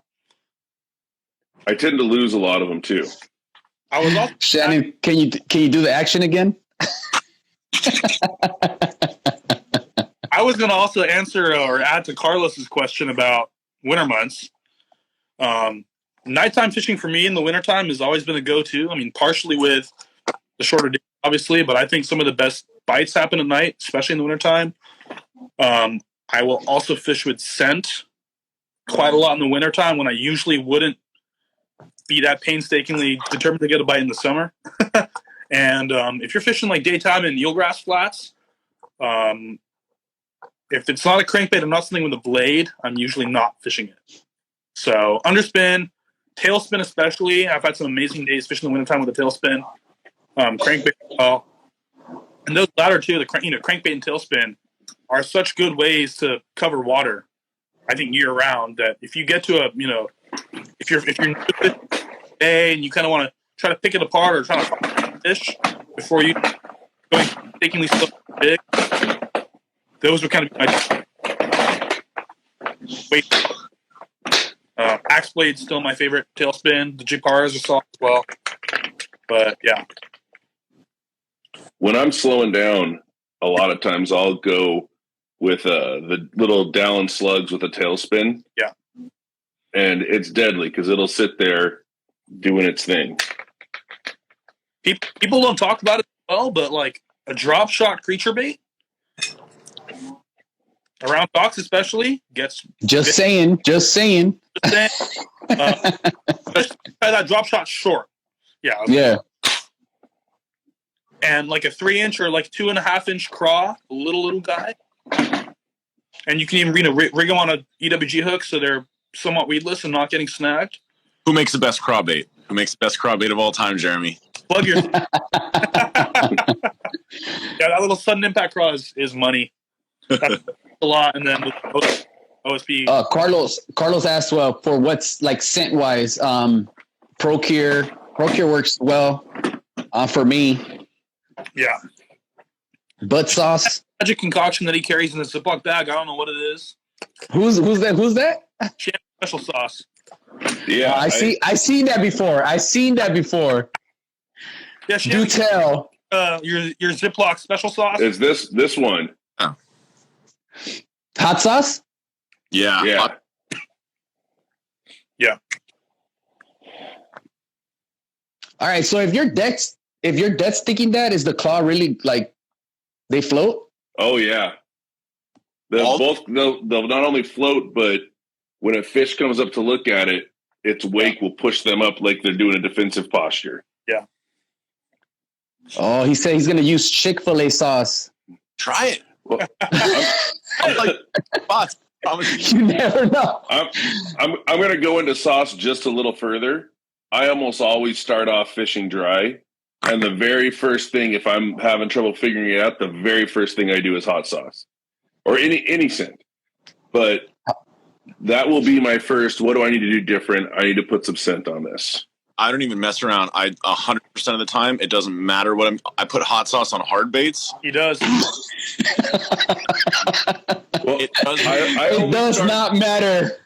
I tend to lose a lot of them too. I was also... Shannon, can you do the action again? I was going to also answer or add to Carlos's question about winter months. Nighttime fishing for me in the wintertime has always been a go-to. I mean, partially with the shorter day, obviously, but I think some of the best bites happen at night, especially in the wintertime. I will also fish with scent quite a lot in the wintertime when I usually wouldn't be that painstakingly determined to get a bite in the summer. And if you're fishing like daytime in eelgrass flats, if it's not a crankbait, I'm not something with a blade, I'm usually not fishing it. So underspin, tailspin especially. I've had some amazing days fishing in the wintertime with a tailspin. Crankbait as well. And those latter two, the crankbait and tailspin, are such good ways to cover water, I think, year round, that if you get to if you're new to this day and you kind of want to try to pick it apart or try to find fish before you going mistakenly so big, those would kind of be my wait. Axe blade's still my favorite tailspin. The Jiparas are soft as well, but yeah. When I'm slowing down, a lot of times I'll go with the little Dallin slugs with a tailspin. Yeah. And it's deadly because it'll sit there doing its thing. People don't talk about it well, but like a drop shot creature bait around docks especially gets... Just saying. Especially that drop shot short. Yeah. Yeah. And like a 3-inch or like 2.5-inch craw, little guy. And you can even rig them on a EWG hook so they're somewhat weedless and not getting snagged. Who makes the best craw bait? Who makes the best crankbait of all time, Jeremy? Plug your. Yeah, that little sudden impact craw is money. That's a lot, and then OSP. Carlos asked for what's like scent wise. Procure works well for me. Yeah. Butt sauce. Magic concoction that he carries in the Ziploc bag. I don't know what it is. Who's that? Shannon special sauce. Yeah, I seen that before. Yeah, Shannon, Do tell. Your Ziploc special sauce. Is this one? Oh. Hot sauce? Yeah. Yeah. All right. So if you're dead sticking that, is the claw really like they float? Oh yeah. They'll not only float, but when a fish comes up to look at it, its wake will push them up like they're doing a defensive posture. Yeah. Oh, he said he's gonna use Chick-fil-A sauce. Try it. Well, I'm like, spots. You never know. I'm going to go into sauce just a little further. I almost always start off fishing dry, and the very first thing, if I'm having trouble figuring it out, the very first thing I do is hot sauce or any scent. But that will be my first. What do I need to do different? I need to put some scent on this. I don't even mess around. 100% of the time, it doesn't matter what I put hot sauce on hard baits. He does. Well, It does. It does not matter.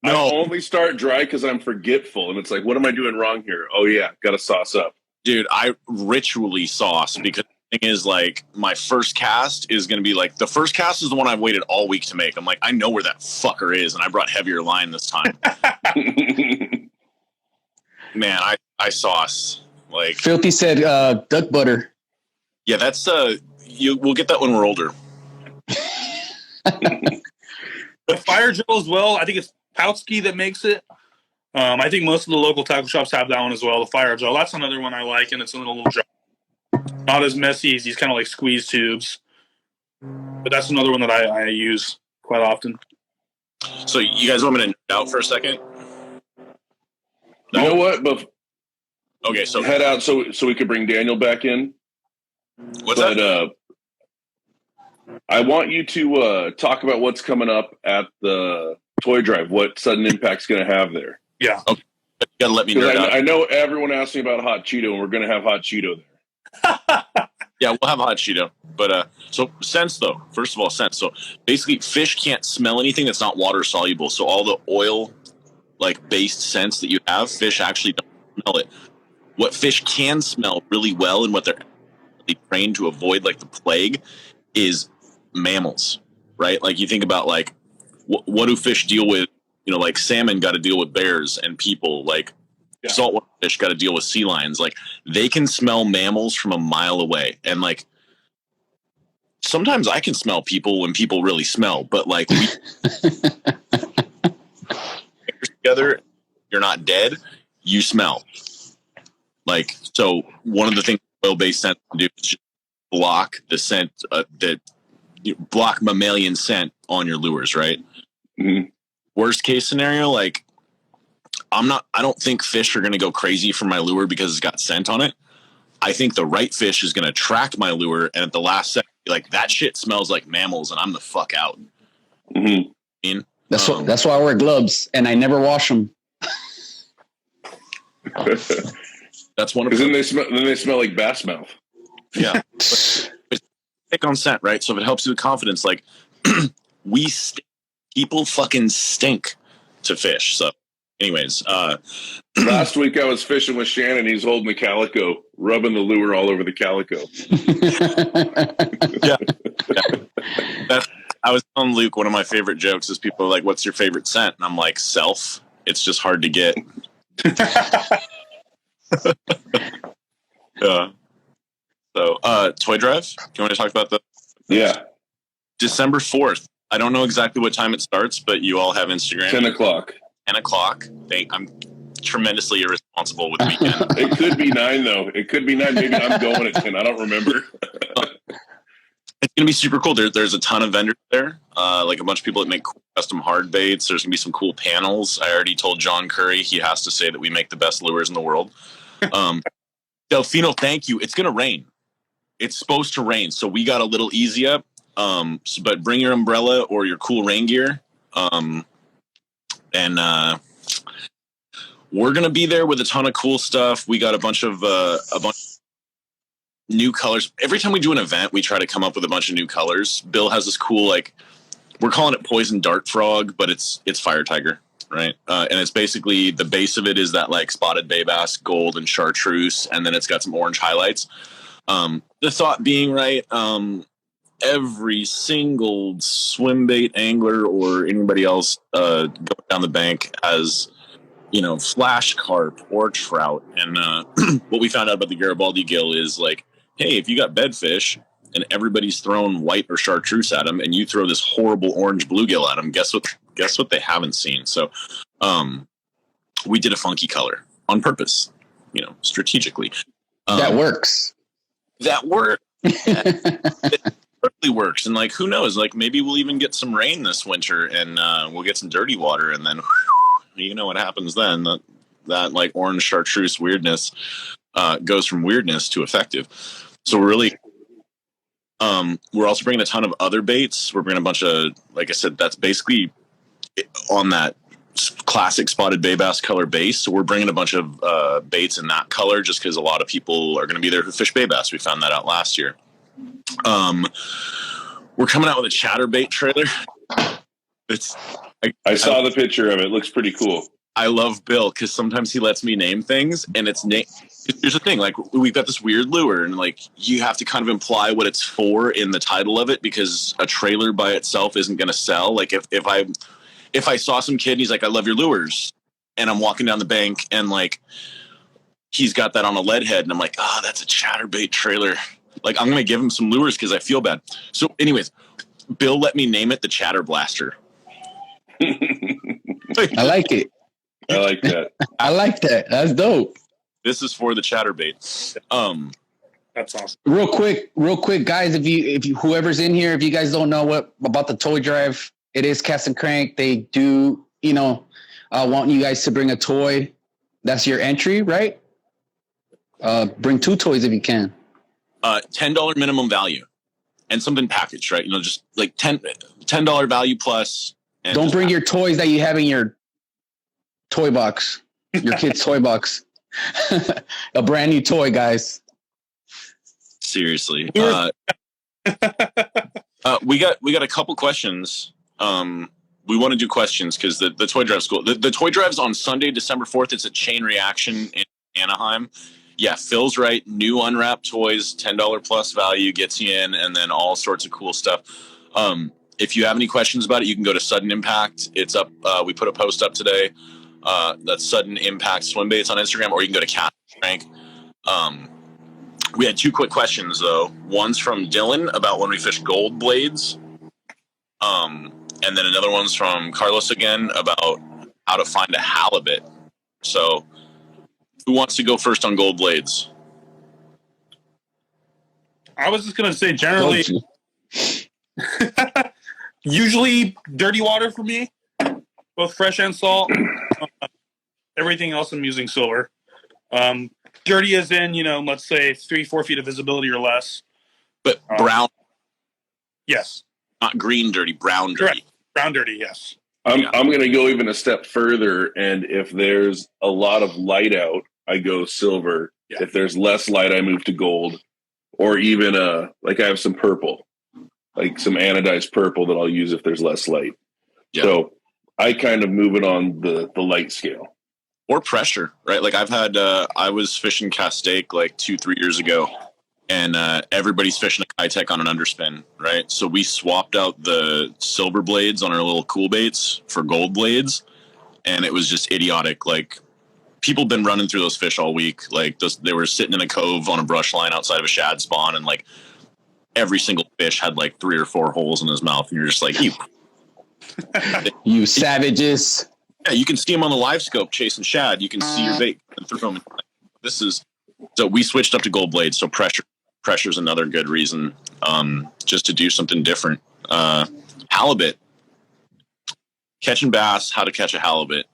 No. I only start dry because I'm forgetful, and it's like, what am I doing wrong here? Oh yeah, got to sauce up, Dude, I ritually sauce because the thing is, like, my first cast is going to be like, the first cast is the one I've waited all week to make. I'm like, I know where that fucker is, and I brought heavier line this time. Man, I sauce. Like, Filthy said duck butter. yeah, that's we'll get that when we're older. The fire gel as well. I think it's Poutsky that makes it. I think most of the local tackle shops have that one as well. The fire gel. That's another one I like, and it's in a little jar. Not as messy as these kind of like squeeze tubes, but that's another one that I use quite often. So you guys want me to nerd out for a second? You know what? But Okay, so head out so we could bring Daniel back in. what's that? I want you to talk about what's coming up at the toy drive. What Sudden Impact's going to have there? Yeah. You gotta let me nerd out. I know everyone asked me about hot Cheeto, and we're going to have hot Cheeto there. Yeah, we'll have hot Cheeto. But so scents though. First of all, scents. So basically, fish can't smell anything that's not water soluble. So all the oil, like based scents that you have, fish actually don't smell it. What fish can smell really well, and what they're really trained to avoid, like the plague, is mammals. Right? Like you think about like what do fish deal with? You know, like salmon got to deal with bears and people. Like saltwater fish got to deal with sea lions. Like they can smell mammals from a mile away, and like sometimes I can smell people when people really smell. But like we together, you're not dead. You smell. Like so, one of the things oil-based scent do is just block the scent block mammalian scent on your lures. Right. Mm-hmm. Worst case scenario, like I don't think fish are going to go crazy for my lure because it's got scent on it. I think the right fish is going to track my lure, and at the last second, like that shit smells like mammals, and I'm the fuck out. Mm-hmm. That's why I wear gloves and I never wash them. That's one of because then they smell like bass mouth. Yeah, but thick on scent, right? So if it helps you with confidence, like people fucking stink to fish. So, anyways, last week I was fishing with Shannon. He's holding the calico, rubbing the lure all over the calico. yeah. I was telling Luke, one of my favorite jokes is people are like, "What's your favorite scent?" And I'm like, "Self." It's just hard to get. So, toy drive. Do you want to talk about the? Yeah. December 4th. I don't know exactly what time it starts, but you all have Instagram. 10 o'clock. 10 o'clock. I'm tremendously irresponsible with the weekend. It could be 9, though. It could be 9. Maybe I'm going at 10. I don't remember. It's going to be super cool. There's a ton of vendors there, like a bunch of people that make cool custom hard baits. There's going to be some cool panels. I already told John Curry he has to say that we make the best lures in the world. Delfino, thank you. It's going to rain. It's supposed to rain, so we got a little easy up. But bring your umbrella or your cool rain gear. And we're going to be there with a ton of cool stuff. We got a bunch of new colors. Every time we do an event, we try to come up with a bunch of new colors. Bill has this cool, like, we're calling it poison dart frog, but it's fire tiger, right? And it's basically, the base of it is that like spotted bay bass, gold and chartreuse, and then it's got some orange highlights. The thought being, right, every single swim bait angler or anybody else going down the bank has, flash carp or trout. And what we found out about the Garibaldi gill is like, hey, if you got bedfish and everybody's throwing white or chartreuse at them, and you throw this horrible orange bluegill at them, guess what they haven't seen? So we did a funky color on purpose, strategically. That works. That works. It really works. And like, who knows? Like, maybe we'll even get some rain this winter, and we'll get some dirty water, and then you know what happens then? That like orange chartreuse weirdness goes from weirdness to effective. So we're also bringing a ton of other baits. We're bringing a bunch of, like I said, that's basically on that classic spotted bay bass color base. So we're bringing a bunch of baits in that color just because a lot of people are going to be there who fish bay bass. We found that out last year. We're coming out with a chatterbait trailer. I saw the picture of it. It looks pretty cool. I love Bill because sometimes he lets me name things, and here's the thing, like, we've got this weird lure, and like, you have to kind of imply what it's for in the title of it, because a trailer by itself isn't going to sell. Like, if I saw some kid and he's like, I love your lures, and I'm walking down the bank and like he's got that on a lead head, and I'm like, oh, that's a chatterbait trailer. Like, I'm going to give him some lures because I feel bad. So anyways, Bill let me name it the Chatter Blaster. I like it. I like that. I like that. That's dope. This is for the chatterbait. That's awesome. Real quick, guys, if you whoever's in here, if you guys don't know what about the toy drive, it is Cast and Crank. They do, want you guys to bring a toy. That's your entry, right? Bring 2 toys if you can. $10 minimum value and something packaged, right? Just like $10 value plus. And don't bring your toys that you have in your toy box, your kid's toy box. A brand new toy, guys. Seriously. We got a couple questions. We want to do questions because the toy drive's cool. The toy drive's on Sunday, December 4th. It's a chain reaction in Anaheim. Yeah, Phil's right. New unwrapped toys, $10 plus value gets you in, and then all sorts of cool stuff. If you have any questions about it, you can go to Sudden Impact. It's up. We put a post up today. That's Sudden Impact Swim Baits on Instagram, or you can go to Cast Crank. We had 2 quick questions though. One's from Dylan about when we fish gold blades. And then another one's from Carlos again about how to find a halibut. So who wants to go first on gold blades? I was just going to say generally, usually dirty water for me, both fresh and salt. Everything else I'm using silver. Dirty as in, let's say 3-4 feet of visibility or less. But brown? Yes. Not green dirty, brown dirty. Correct. Brown dirty, yes. I'm going to go even a step further, and if there's a lot of light out, I go silver. Yeah. If there's less light, I move to gold, or even like I have some purple, like some anodized purple that I'll use if there's less light. Yeah. So I kind of move it on the light scale. Or pressure, right? Like I've had, I was fishing Castaic like 2-3 years ago, and everybody's fishing a Kitech on an underspin, right? So we swapped out the silver blades on our little cool baits for gold blades, and it was just idiotic. Like, people been running through those fish all week. Like, they were sitting in a cove on a brush line outside of a shad spawn, and like every single fish had like 3 or 4 holes in his mouth, and you're just like, you savages. Yeah, you can see them on the live scope chasing shad. You can see your bait through them. So we switched up to gold blades, so pressure pressure's another good reason, just to do something different. Halibut, catching bass, how to catch a halibut.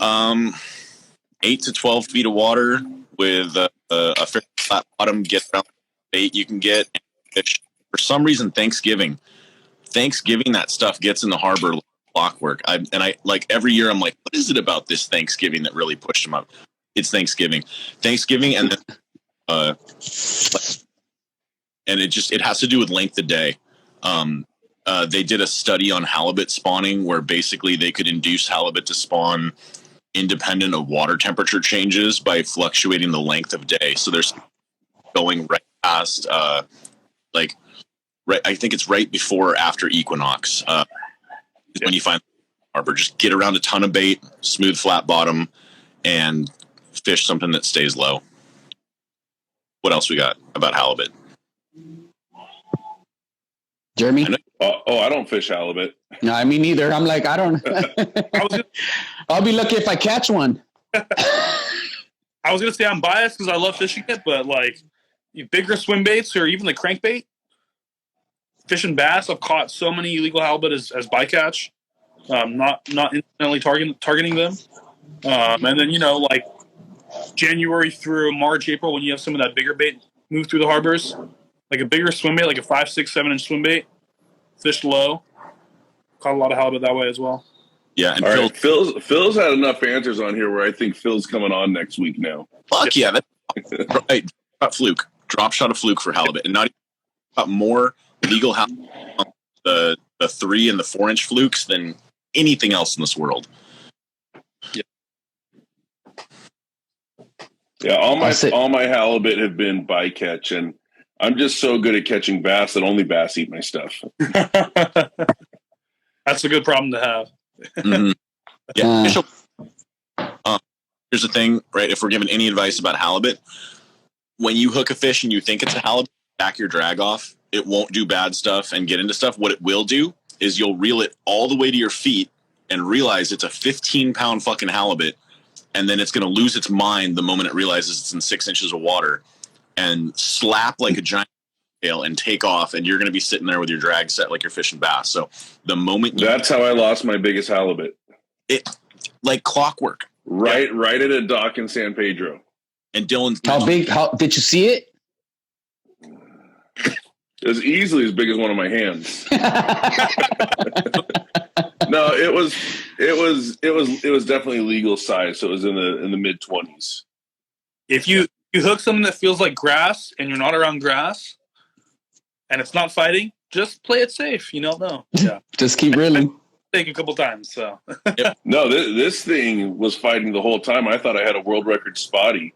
8 to 12 feet of water with a fairly flat bottom, get around bait you can get. Fish. For some reason, Thanksgiving, that stuff gets in the harbor like clockwork. I like every year I'm like, what is it about this Thanksgiving that really pushed them up? It's Thanksgiving, and then, and it has to do with length of day. They did a study on halibut spawning where basically they could induce halibut to spawn independent of water temperature changes by fluctuating the length of day. So there's going right past, I think it's right before or after equinox. When you find the harbor, just get around a ton of bait, smooth flat bottom, and fish something that stays low. What else we got about halibut? Jeremy? I don't fish halibut. No, I mean neither. I'm like, I don't. I'll be lucky if I catch one. I was gonna say I'm biased because I love fishing it, but like bigger swim baits or even the crankbait, fishing bass, I've caught so many illegal halibut as bycatch. Not incidentally targeting them. And then like January through March, April, when you have some of that bigger bait move through the harbors, like a bigger swim bait, like a 5, 6, 7-inch swim bait, fished low. Caught a lot of halibut that way as well. Yeah, and all right, Phil's had enough answers on here where I think Phil's coming on next week now. Fuck yeah, that's right. Fluke, drop shot of fluke for halibut, and not even more legal halibut on the 3 and the 4-inch flukes than anything else in this world. Yeah, all my halibut have been bycatch, and I'm just so good at catching bass that only bass eat my stuff. That's a good problem to have. Mm-hmm. Yeah. Here's the thing, right? If we're giving any advice about halibut, when you hook a fish and you think it's a halibut, back your drag off. It won't do bad stuff and get into stuff. What it will do is you'll reel it all the way to your feet and realize it's a 15-pound fucking halibut, and then it's going to lose its mind the moment it realizes it's in 6 inches of water and slap like a giant tail and take off, and you're going to be sitting there with your drag set like you're fishing bass. So the moment that's how I lost my biggest halibut. It like clockwork. Right at a dock in San Pedro. And Dylan's how big? How did you see it? It was easily as big as one of my hands. No, it was definitely legal size. So it was in the mid-20s. If you hook something that feels like grass and you're not around grass and it's not fighting, just play it safe. You don't know. Yeah. Just keep reeling. Take a couple times. So yep. No, this thing was fighting the whole time. I thought I had a world record spotty.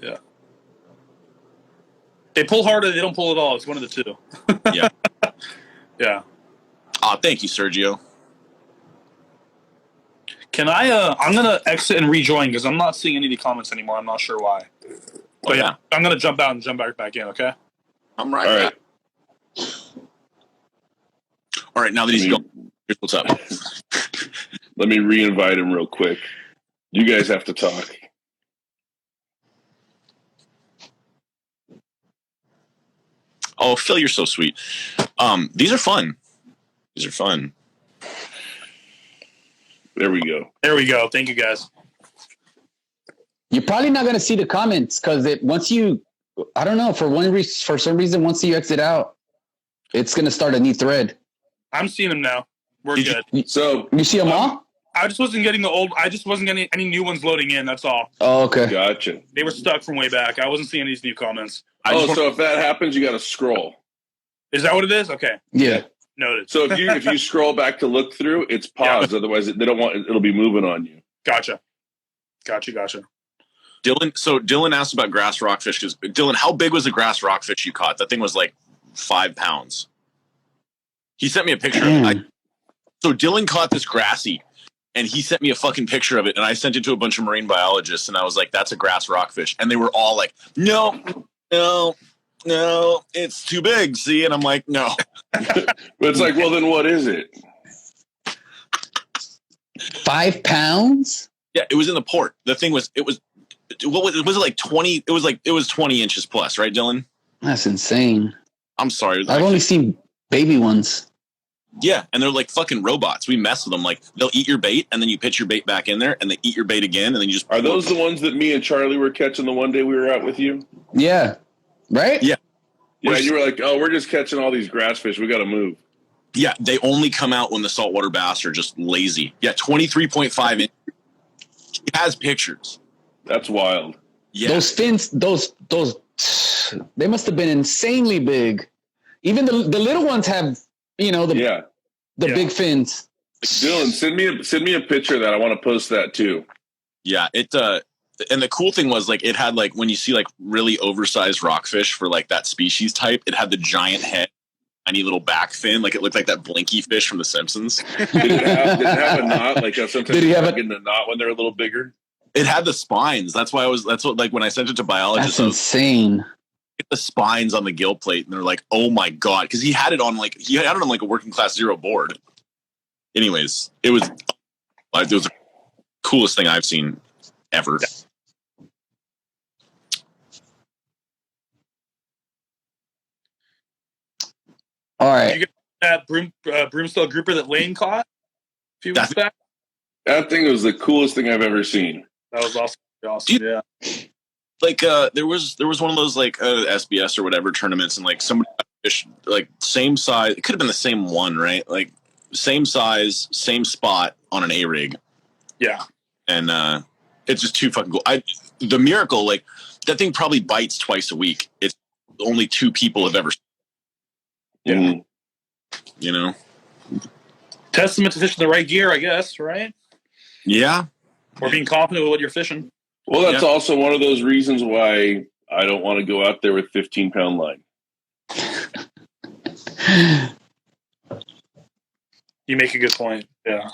Yeah. They pull hard or they don't pull at all. It's one of the two. Yeah. Yeah. Thank you, Sergio. Can I, I'm going to exit and rejoin because I'm not seeing any of the comments anymore. I'm not sure why. But yeah, I'm going to jump out and jump back in, okay? I'm right. All right. All right, now that he's gone, here's what's up. Let me re-invite him real quick. You guys have to talk. Oh, Phil, you're so sweet. These are fun. There we go. Thank you, guys. You're probably not going to see the comments because I don't know, for some reason, once you exit out, it's going to start a new thread. I'm seeing them now. We're good. So you see them all? I just wasn't getting any new ones loading in. That's all. Oh, okay. Gotcha. They were stuck from way back. I wasn't seeing these new comments. So if that happens, you got to scroll. Is that what it is? Okay. Yeah. Noted. So if you scroll back to look through, it's paused. Yeah. Otherwise, they don't want it'll be moving on you. Gotcha. Dylan asked about grass rockfish. Because Dylan, how big was the grass rockfish you caught? That thing was like 5 pounds. He sent me a picture of it. So Dylan caught this grassy, and he sent me a fucking picture of it, and I sent it to a bunch of marine biologists, and I was like, "That's a grass rockfish," and they were all like, "No, it's too big." See, and I'm like, "No." But it's like, well, then what is it? 5 pounds? Yeah, it was in the port. The thing was, it was 20. It was 20 inches plus, right, Dylan? That's insane. I'm sorry. I've only seen baby ones. Yeah, and they're like fucking robots. We mess with them. Like they'll eat your bait, and then you pitch your bait back in there, and they eat your bait again, and then you just. Are those the ones that me and Charlie were catching the one day we were out with you? Yeah. Right? Yeah. Yeah, you were like, "Oh, we're just catching all these grass fish. We got to move." Yeah, they only come out when the saltwater bass are just lazy. Yeah, 23.5 inches. He has pictures. That's wild. Yeah. Those fins, those, they must have been insanely big. Even the little ones have, the big fins. Dylan, send me a picture of that. I want to post that too. Yeah, and the cool thing was like it had like when you see like really oversized rockfish for like that species type, it had the giant head, tiny little back fin, like it looked like that Blinky fish from The Simpsons. Did it have a knot? Like sometimes did he have getting a knot when they're a little bigger? It had the spines. That's what like when I sent it to biologists. That's insane. The spines on the gill plate, and they're like, "Oh my god!" Because he had it on like a working class zero board. Anyways, it was the coolest thing I've seen ever. All right. You get that broomstill grouper that Lane caught a few weeks back? That thing was the coolest thing I've ever seen. That was awesome. Yeah. Like there was one of those like SBS or whatever tournaments, and like somebody fish like same size. It could have been the same one, right? Like same size, same spot on an A rig. Yeah. And it's just too fucking cool. The miracle, like that thing probably bites twice a week. It's only 2 people have ever. Yeah. Testament to fishing the right gear, I guess, right? Yeah. Or being confident with what you're fishing. Well, that's also one of those reasons why I don't want to go out there with 15-pound line. You make a good point. Yeah.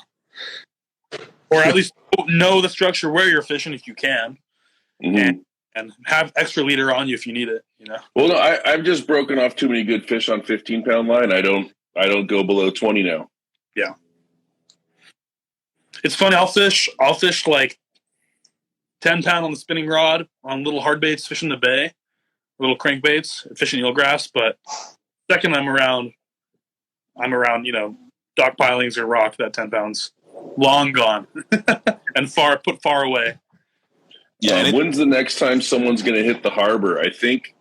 Or at least know the structure where you're fishing if you can. Mm-hmm. And have extra leader on you if you need it, Well, no, I've just broken off too many good fish on 15-pound line. I don't go below 20 now. Yeah. It's funny. I'll fish like 10-pound on the spinning rod on little hard baits, fishing the bay, little crankbaits, fishing eelgrass. But second I'm around, dock pilings or rock, that 10 pounds long gone and put far away. Yeah. When's the next time someone's going to hit the harbor? I think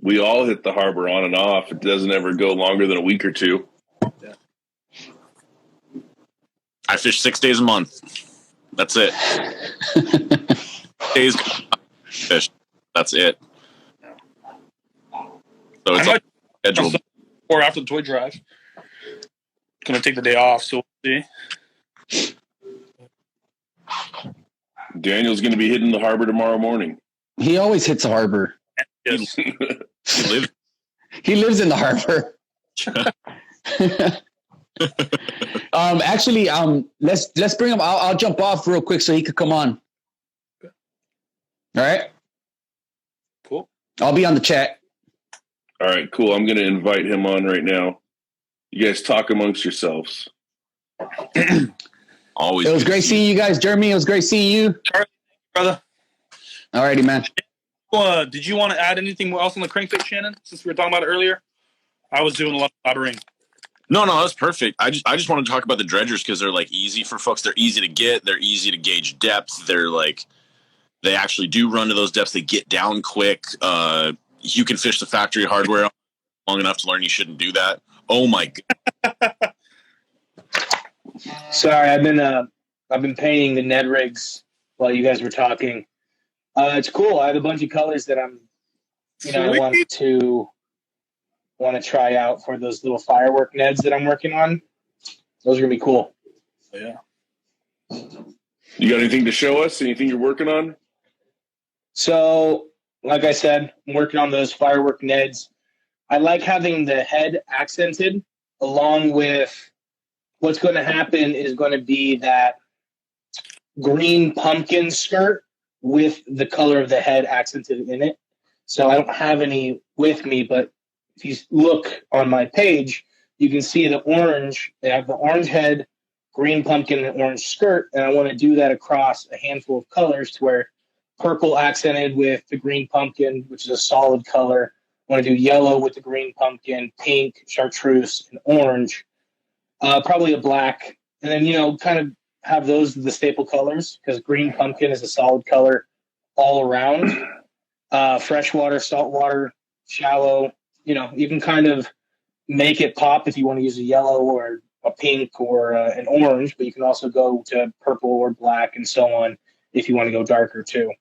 we all hit the harbor on and off. It doesn't ever go longer than a week or two. Yeah. I fish 6 days a month. That's it. Days fish. That's it. So it's scheduled. Or after the toy drive. Gonna take the day off, so we'll see. Daniel's going to be hitting the harbor tomorrow morning. He always hits the harbor. Yes. He lives in the harbor. Actually, let's bring him. I'll jump off real quick so he could come on. All right. Cool. I'll be on the chat. All right, cool. I'm going to invite him on right now. You guys talk amongst yourselves. Always. It was great seeing you guys, Jeremy. It was great seeing you, Charlie, brother. All righty, man. Did you want to add anything else on the crankbait, Shannon? Since we were talking about it earlier, I was doing a lot of blabbering. No, that's perfect. I just want to talk about the dredgers because they're like easy for folks. They're easy to get. They're easy to gauge depth. They're like they actually do run to those depths. They get down quick. You can fish the factory hardware long enough to learn you shouldn't do that. Oh my god. Sorry, I've been painting the Ned rigs while you guys were talking. It's cool. I have a bunch of colors that I'm, I want to try out for those little firework Neds that I'm working on. Those are gonna be cool. Yeah. You got anything to show us? Anything you're working on? So, like I said, I'm working on those firework Neds. I like having the head accented, along with what's going to happen is going to be that green pumpkin skirt with the color of the head accented in it. So I don't have any with me, but if you look on my page, you can see the orange. They have the orange head, green pumpkin, and orange skirt, and I want to do that across a handful of colors to where purple accented with the green pumpkin, which is a solid color, Want to do yellow with the green pumpkin, pink, chartreuse, and orange. Probably a black, and then kind of have those the staple colors because green pumpkin is a solid color all around. Freshwater, saltwater, shallow. You can kind of make it pop if you want to use a yellow or a pink or an orange, but you can also go to purple or black and so on if you want to go darker too.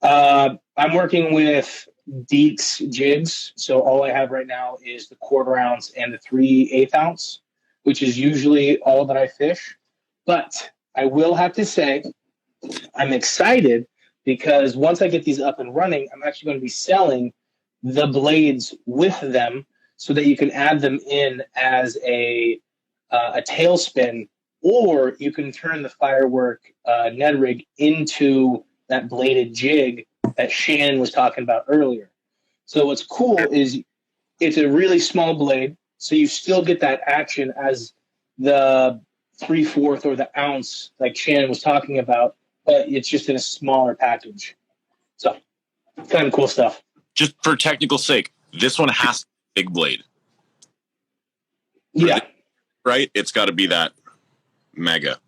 I'm working with Deeks jigs, so all I have right now is the 1/4 ounce and the 3/8 ounce, which is usually all that I fish. But I will have to say I'm excited because once I get these up and running, I'm actually going to be selling the blades with them so that you can add them in as a tailspin, or you can turn the firework Ned rig into that bladed jig that Shannon was talking about earlier. So what's cool is it's a really small blade, so you still get that action as the 3/4 or the ounce like Shannon was talking about, but it's just in a smaller package. So kind of cool stuff. Just for technical sake, this one has to be a big blade. Yeah. Right? It's got to be that mega.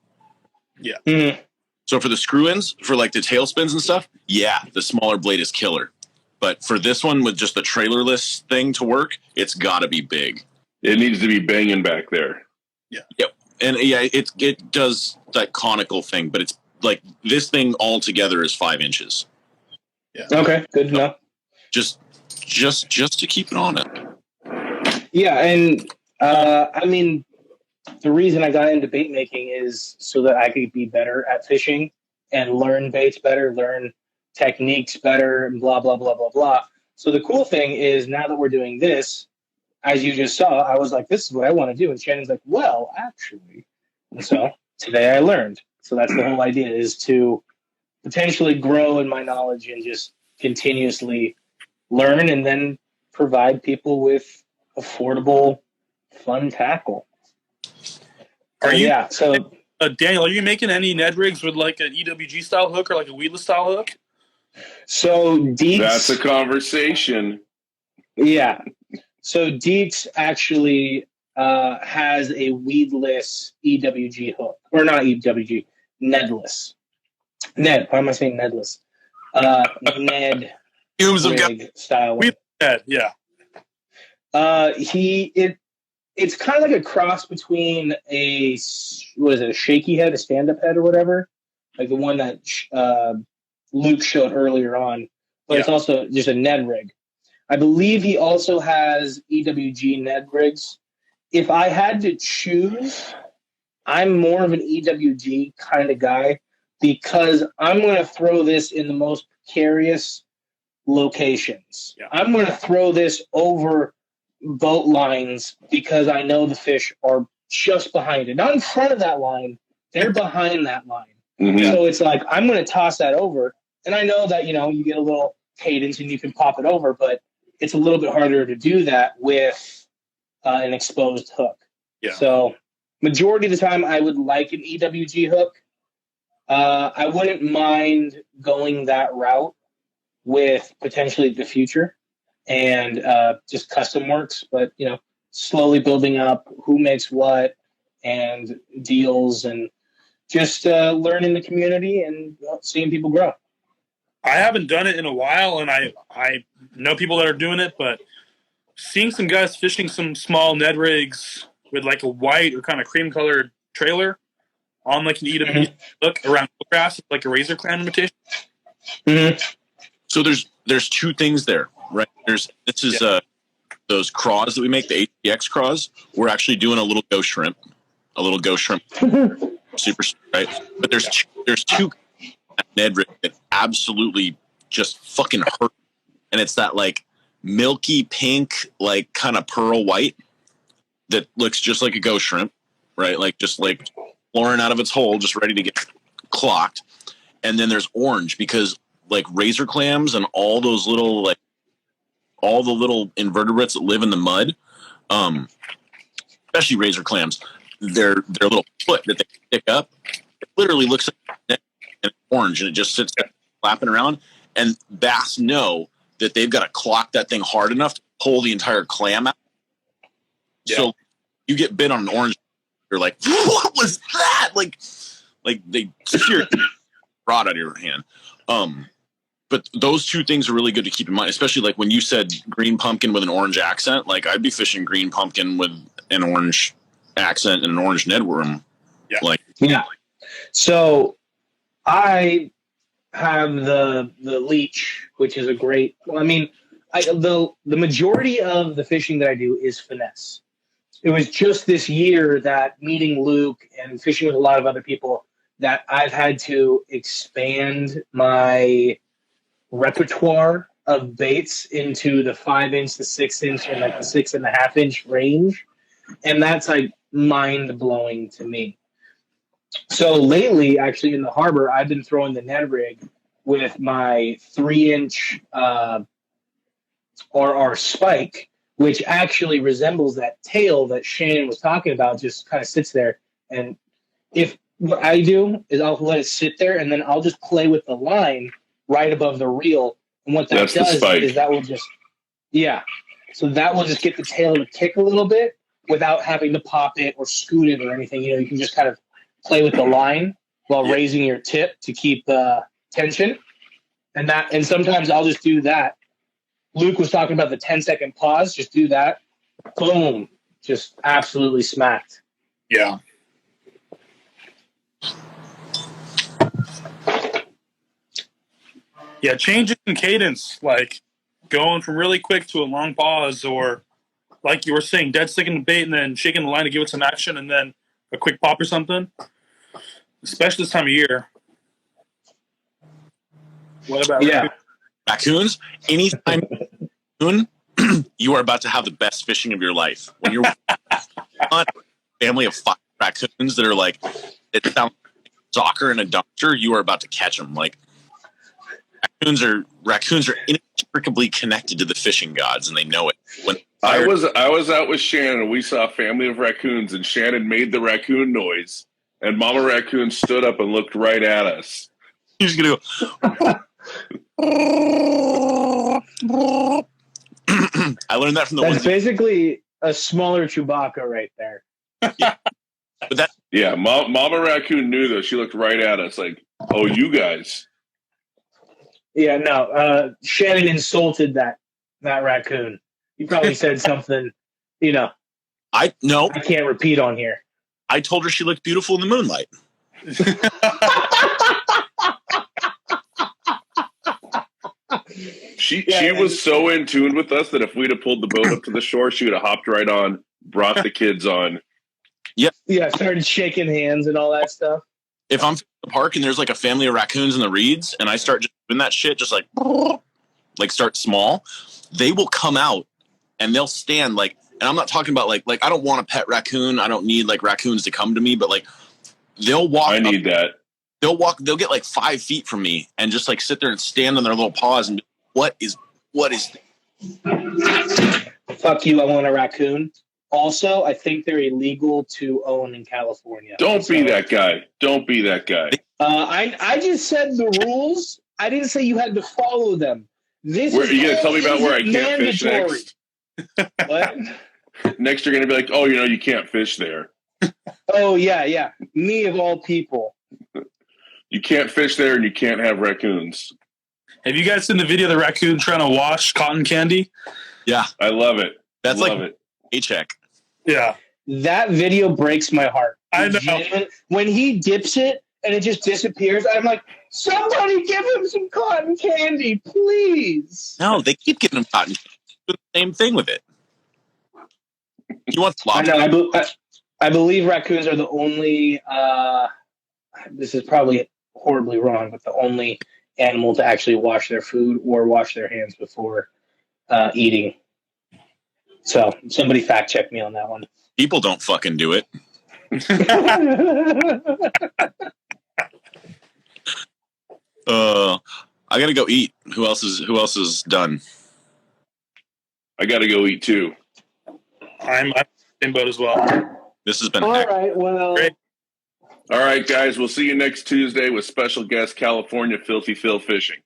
Yeah. Mm-hmm. So for the screw-ins, for like the tail spins and stuff, yeah, the smaller blade is killer. But for this one with just the trailerless thing to work, it's got to be big. It needs to be banging back there. Yeah. Yep. And yeah, it does that conical thing, but it's like this thing all together is 5 inches. Yeah. Okay, good enough. Just to keep it on it. Yeah, and I mean, the reason I got into bait making is so that I could be better at fishing and learn baits better, learn techniques better, and blah, blah, blah, blah, blah. So the cool thing is now that we're doing this, as you just saw, I was like, this is what I want to do. And Shannon's like, well, actually. And so today I learned. So that's the whole idea, is to potentially grow in my knowledge and just continuously learn and then provide people with affordable, fun tackle. So Daniel, are you making any Ned rigs with like an EWG style hook or like a weedless style hook? So Deeks, That's a conversation. Yeah. So Deeks actually has a weedless EWG hook, or not EWG, Nedless. Ned. Why am I saying Nedless? Ned rig style. Ned, yeah. It's kind of like a cross between a shaky head, a stand-up head, or whatever, like the one that Luke showed earlier on. But It's also just a Ned rig. I believe he also has EWG Ned rigs. If I had to choose, I'm more of an EWG kind of guy because I'm going to throw this in the most precarious locations. Yeah. I'm going to throw this over boat lines because I know the fish are just behind it. Not in front of that line. They're behind that line. Mm-hmm. So it's like, I'm going to toss that over. And I know that, you get a little cadence and you can pop it over, but it's a little bit harder to do that with an exposed hook. Yeah. So majority of the time I would like an EWG hook. I wouldn't mind going that route with potentially the future and just custom works, but slowly building up who makes what and deals and just learning the community and seeing people grow. I haven't done it in a while, and I know people that are doing it, but seeing some guys fishing some small Ned rigs with like a white or kind of cream colored trailer on like an EWG hook around eelgrass, like a razor clam imitation. Mm-hmm. So there's two things there, right? Those craws that we make, the ATX craws. We're actually doing a little ghost shrimp, super right. But there's two Ned rig that absolutely just fucking hurt, and it's that like milky pink, like kind of pearl white that looks just like a ghost shrimp, right? Like just like flooring out of its hole, just ready to get clocked. And then there's orange because like razor clams and all those little like all the little invertebrates that live in the mud, especially razor clams, their little foot that they pick up, it literally looks like an orange, and it just sits there flapping around. And bass know that they've got to clock that thing hard enough to pull the entire clam out. Yeah. So you get bit on an orange, you're like, what was that? Like they tear the rod out of your hand. But those two things are really good to keep in mind, especially like when you said green pumpkin with an orange accent. Like I'd be fishing green pumpkin with an orange accent and an orange Nedworm. Yeah. So I have the leech, which is a great. Well, I mean, the majority of the fishing that I do is finesse. It was just this year that meeting Luke and fishing with a lot of other people that I've had to expand my repertoire of baits into the 5-inch, the 6-inch, and like the 6.5-inch range. And that's like mind blowing to me. So lately, actually in the harbor, I've been throwing the Ned rig with my 3-inch RR spike, which actually resembles that tail that Shannon was talking about, just kind of sits there. And if what I do is I'll let it sit there and then I'll just play with the line right above the reel. And what that does is that will just, so that will just get the tail to kick a little bit without having to pop it or scoot it or anything. You know, you can just kind of play with the line while raising your tip to keep tension. And sometimes I'll just do that. Luke was talking about the 10-second pause. Just do that. Boom. Just absolutely smacked. Yeah. Yeah, changes in cadence, like going from really quick to a long pause, or like you were saying, dead sticking the bait and then shaking the line to give it some action and then a quick pop or something. Especially this time of year. What about raccoons? Anytime raccoon, you are about to have the best fishing of your life. When you're on a family of 5 raccoons that are like, it sounds like soccer in a dumpster, you are about to catch them. Like raccoons are inextricably connected to the fishing gods, and they know it. When I was out with Shannon, and we saw a family of raccoons, and Shannon made the raccoon noise, and Mama Raccoon stood up and looked right at us. He's gonna go. I learned that from the. That's basically a smaller Chewbacca right there. Yeah, but Mama Raccoon knew though. She looked right at us like, "Oh, you guys." Yeah, no. Shannon insulted that raccoon. He probably said something, I can't repeat on here. I told her she looked beautiful in the moonlight. She was so in tune with us that if we'd have pulled the boat up to the shore, she would have hopped right on, brought the kids on. Yep. Yeah, started shaking hands and all that stuff. If I'm in the park and there's like a family of raccoons in the reeds and I start just doing that shit, just like start small, they will come out and they'll stand like, and I'm not talking about like I don't want a pet raccoon. I don't need like raccoons to come to me, but like they'll walk. I need that. They'll get like 5 feet from me and just like sit there and stand on their little paws and be, what is fuck you, I want a raccoon. Also, I think they're illegal to own in California. Don't be that guy. Don't be that guy. I just said the rules. I didn't say you had to follow them. Are you going to tell me about where I can't fish next? What? Next, you're going to be like, oh, you can't fish there. Oh, yeah. Me of all people. You can't fish there and you can't have raccoons. Have you guys seen the video of the raccoon trying to wash cotton candy? Yeah. I love it. That's paycheck. Yeah. That video breaks my heart. I know. When he dips it and it just disappears, I'm like, somebody give him some cotton candy, please. No, they keep giving him cotton candy. Do the same thing with it. You want I know. I believe raccoons are the only, this is probably horribly wrong, but the only animal to actually wash their food or wash their hands before eating. So somebody fact check me on that one. People don't fucking do it. I gotta go eat. Who else is done? I gotta go eat too. I'm in boat as well. This has been all right. Well, great. All right, guys. We'll see you next Tuesday with special guest California Filthy Phil Fishing.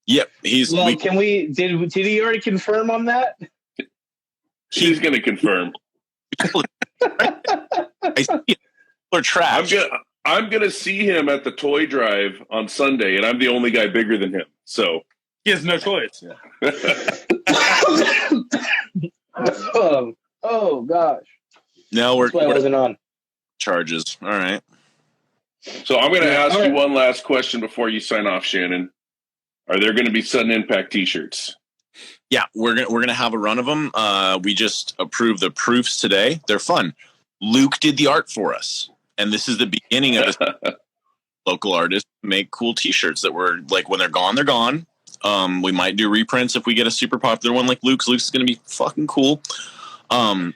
Yep, he's. Well, did he already confirm on that? He's going to confirm. I see it. They're trash. I'm gonna see him at the toy drive on Sunday, and I'm the only guy bigger than him. So He has no choice. Oh gosh. No, That's why I wasn't on. Charges. All right. So I'm gonna ask you one last question before you sign off, Shannon. Are there going to be sudden impact T-shirts? Yeah, we're gonna have a run of them. We just approved the proofs today. They're fun. Luke did the art for us, and this is the beginning of this. Local artists make cool T-shirts that were like, when they're gone, they're gone. We might do reprints if we get a super popular one like Luke's. Luke's is gonna be fucking cool. Now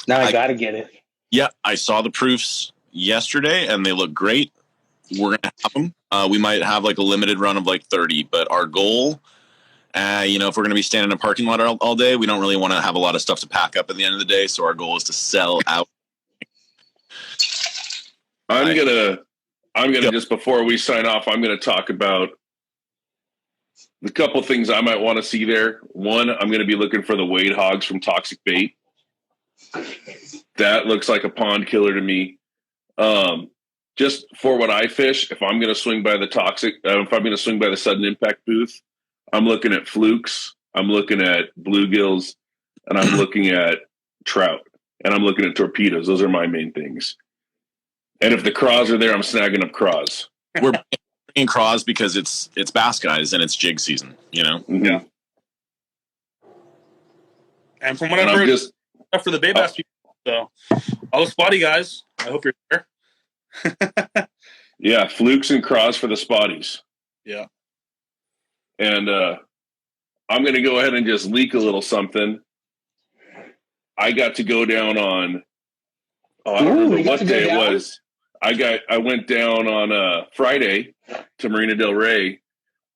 I gotta get it. Yeah, I saw the proofs yesterday, and they look great. We're gonna have them. We might have like a limited run of like 30, but our goal. If we're going to be standing in a parking lot all day, we don't really want to have a lot of stuff to pack up at the end of the day. So our goal is to sell out. I'm gonna just before we sign off, I'm gonna talk about the couple things I might want to see there. One, I'm gonna be looking for the Wade hogs from Toxic Bait. That looks like a pond killer to me. Just for what I fish, if I'm gonna swing by the if I'm gonna swing by the sudden impact booth, I'm looking at flukes, I'm looking at bluegills, and I'm looking at trout, and I'm looking at torpedoes. Those are my main things. And if the craws are there, I'm snagging up craws. We're bringing craws because it's bass guys and it's jig season, Mm-hmm. Yeah. And from what I've heard, just for the bay bass people, so all the spotty guys, I hope you're there. Yeah, flukes and craws for the spotties. Yeah. And I'm going to go ahead and just leak a little something. I got to go down on, I don't remember what day it was. I went down on Friday to Marina Del Rey,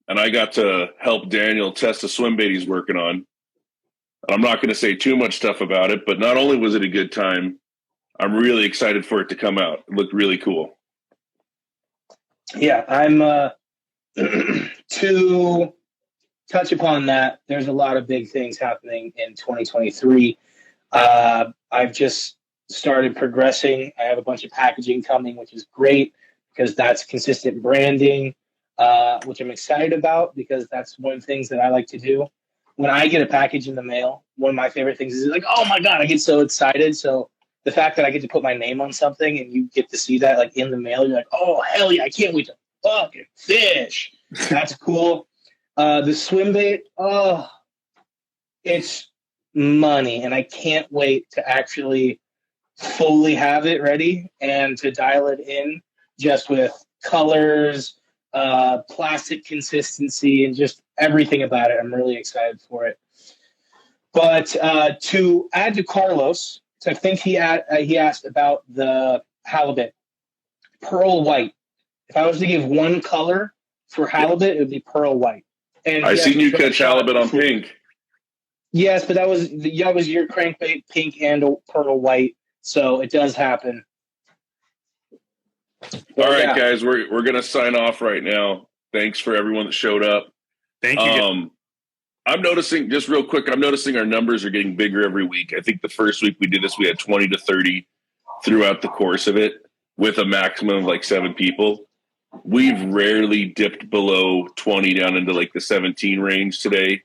and I got to help Daniel test a swim bait he's working on. I'm not going to say too much stuff about it, but not only was it a good time, I'm really excited for it to come out. It looked really cool. Yeah, I'm to touch upon that. There's a lot of big things happening in 2023. I've just started progressing. I have a bunch of packaging coming, which is great because that's consistent branding, which I'm excited about because that's one of the things that I like to do. When I get a package in the mail, one of my favorite things is like, oh my God, I get so excited. So the fact that I get to put my name on something and you get to see that like in the mail, you're like, oh, hell yeah, I can't wait to fucking fish. That's cool. The swim bait, it's money. And I can't wait to actually fully have it ready and to dial it in just with colors, plastic consistency, and just everything about it. I'm really excited for it. But to add to Carlos, so I think he asked about the halibut, pearl white. If I was to give one color for halibut, it would be pearl white. And I seen you catch halibut on pink. Yes, but that was your crankbait, pink and pearl white. So it does happen. All right, guys, we're gonna sign off right now. Thanks for everyone that showed up. Thank you. I'm noticing, just real quick, our numbers are getting bigger every week. I think the first week we did this, we had 20 to 30 throughout the course of it with a maximum of like 7 people. We've rarely dipped below 20 down into like the 17 range today.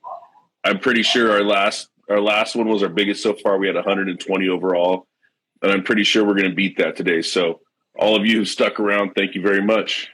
I'm pretty sure our last one was our biggest so far. We had 120 overall, and I'm pretty sure we're going to beat that today. So all of you who stuck around, thank you very much.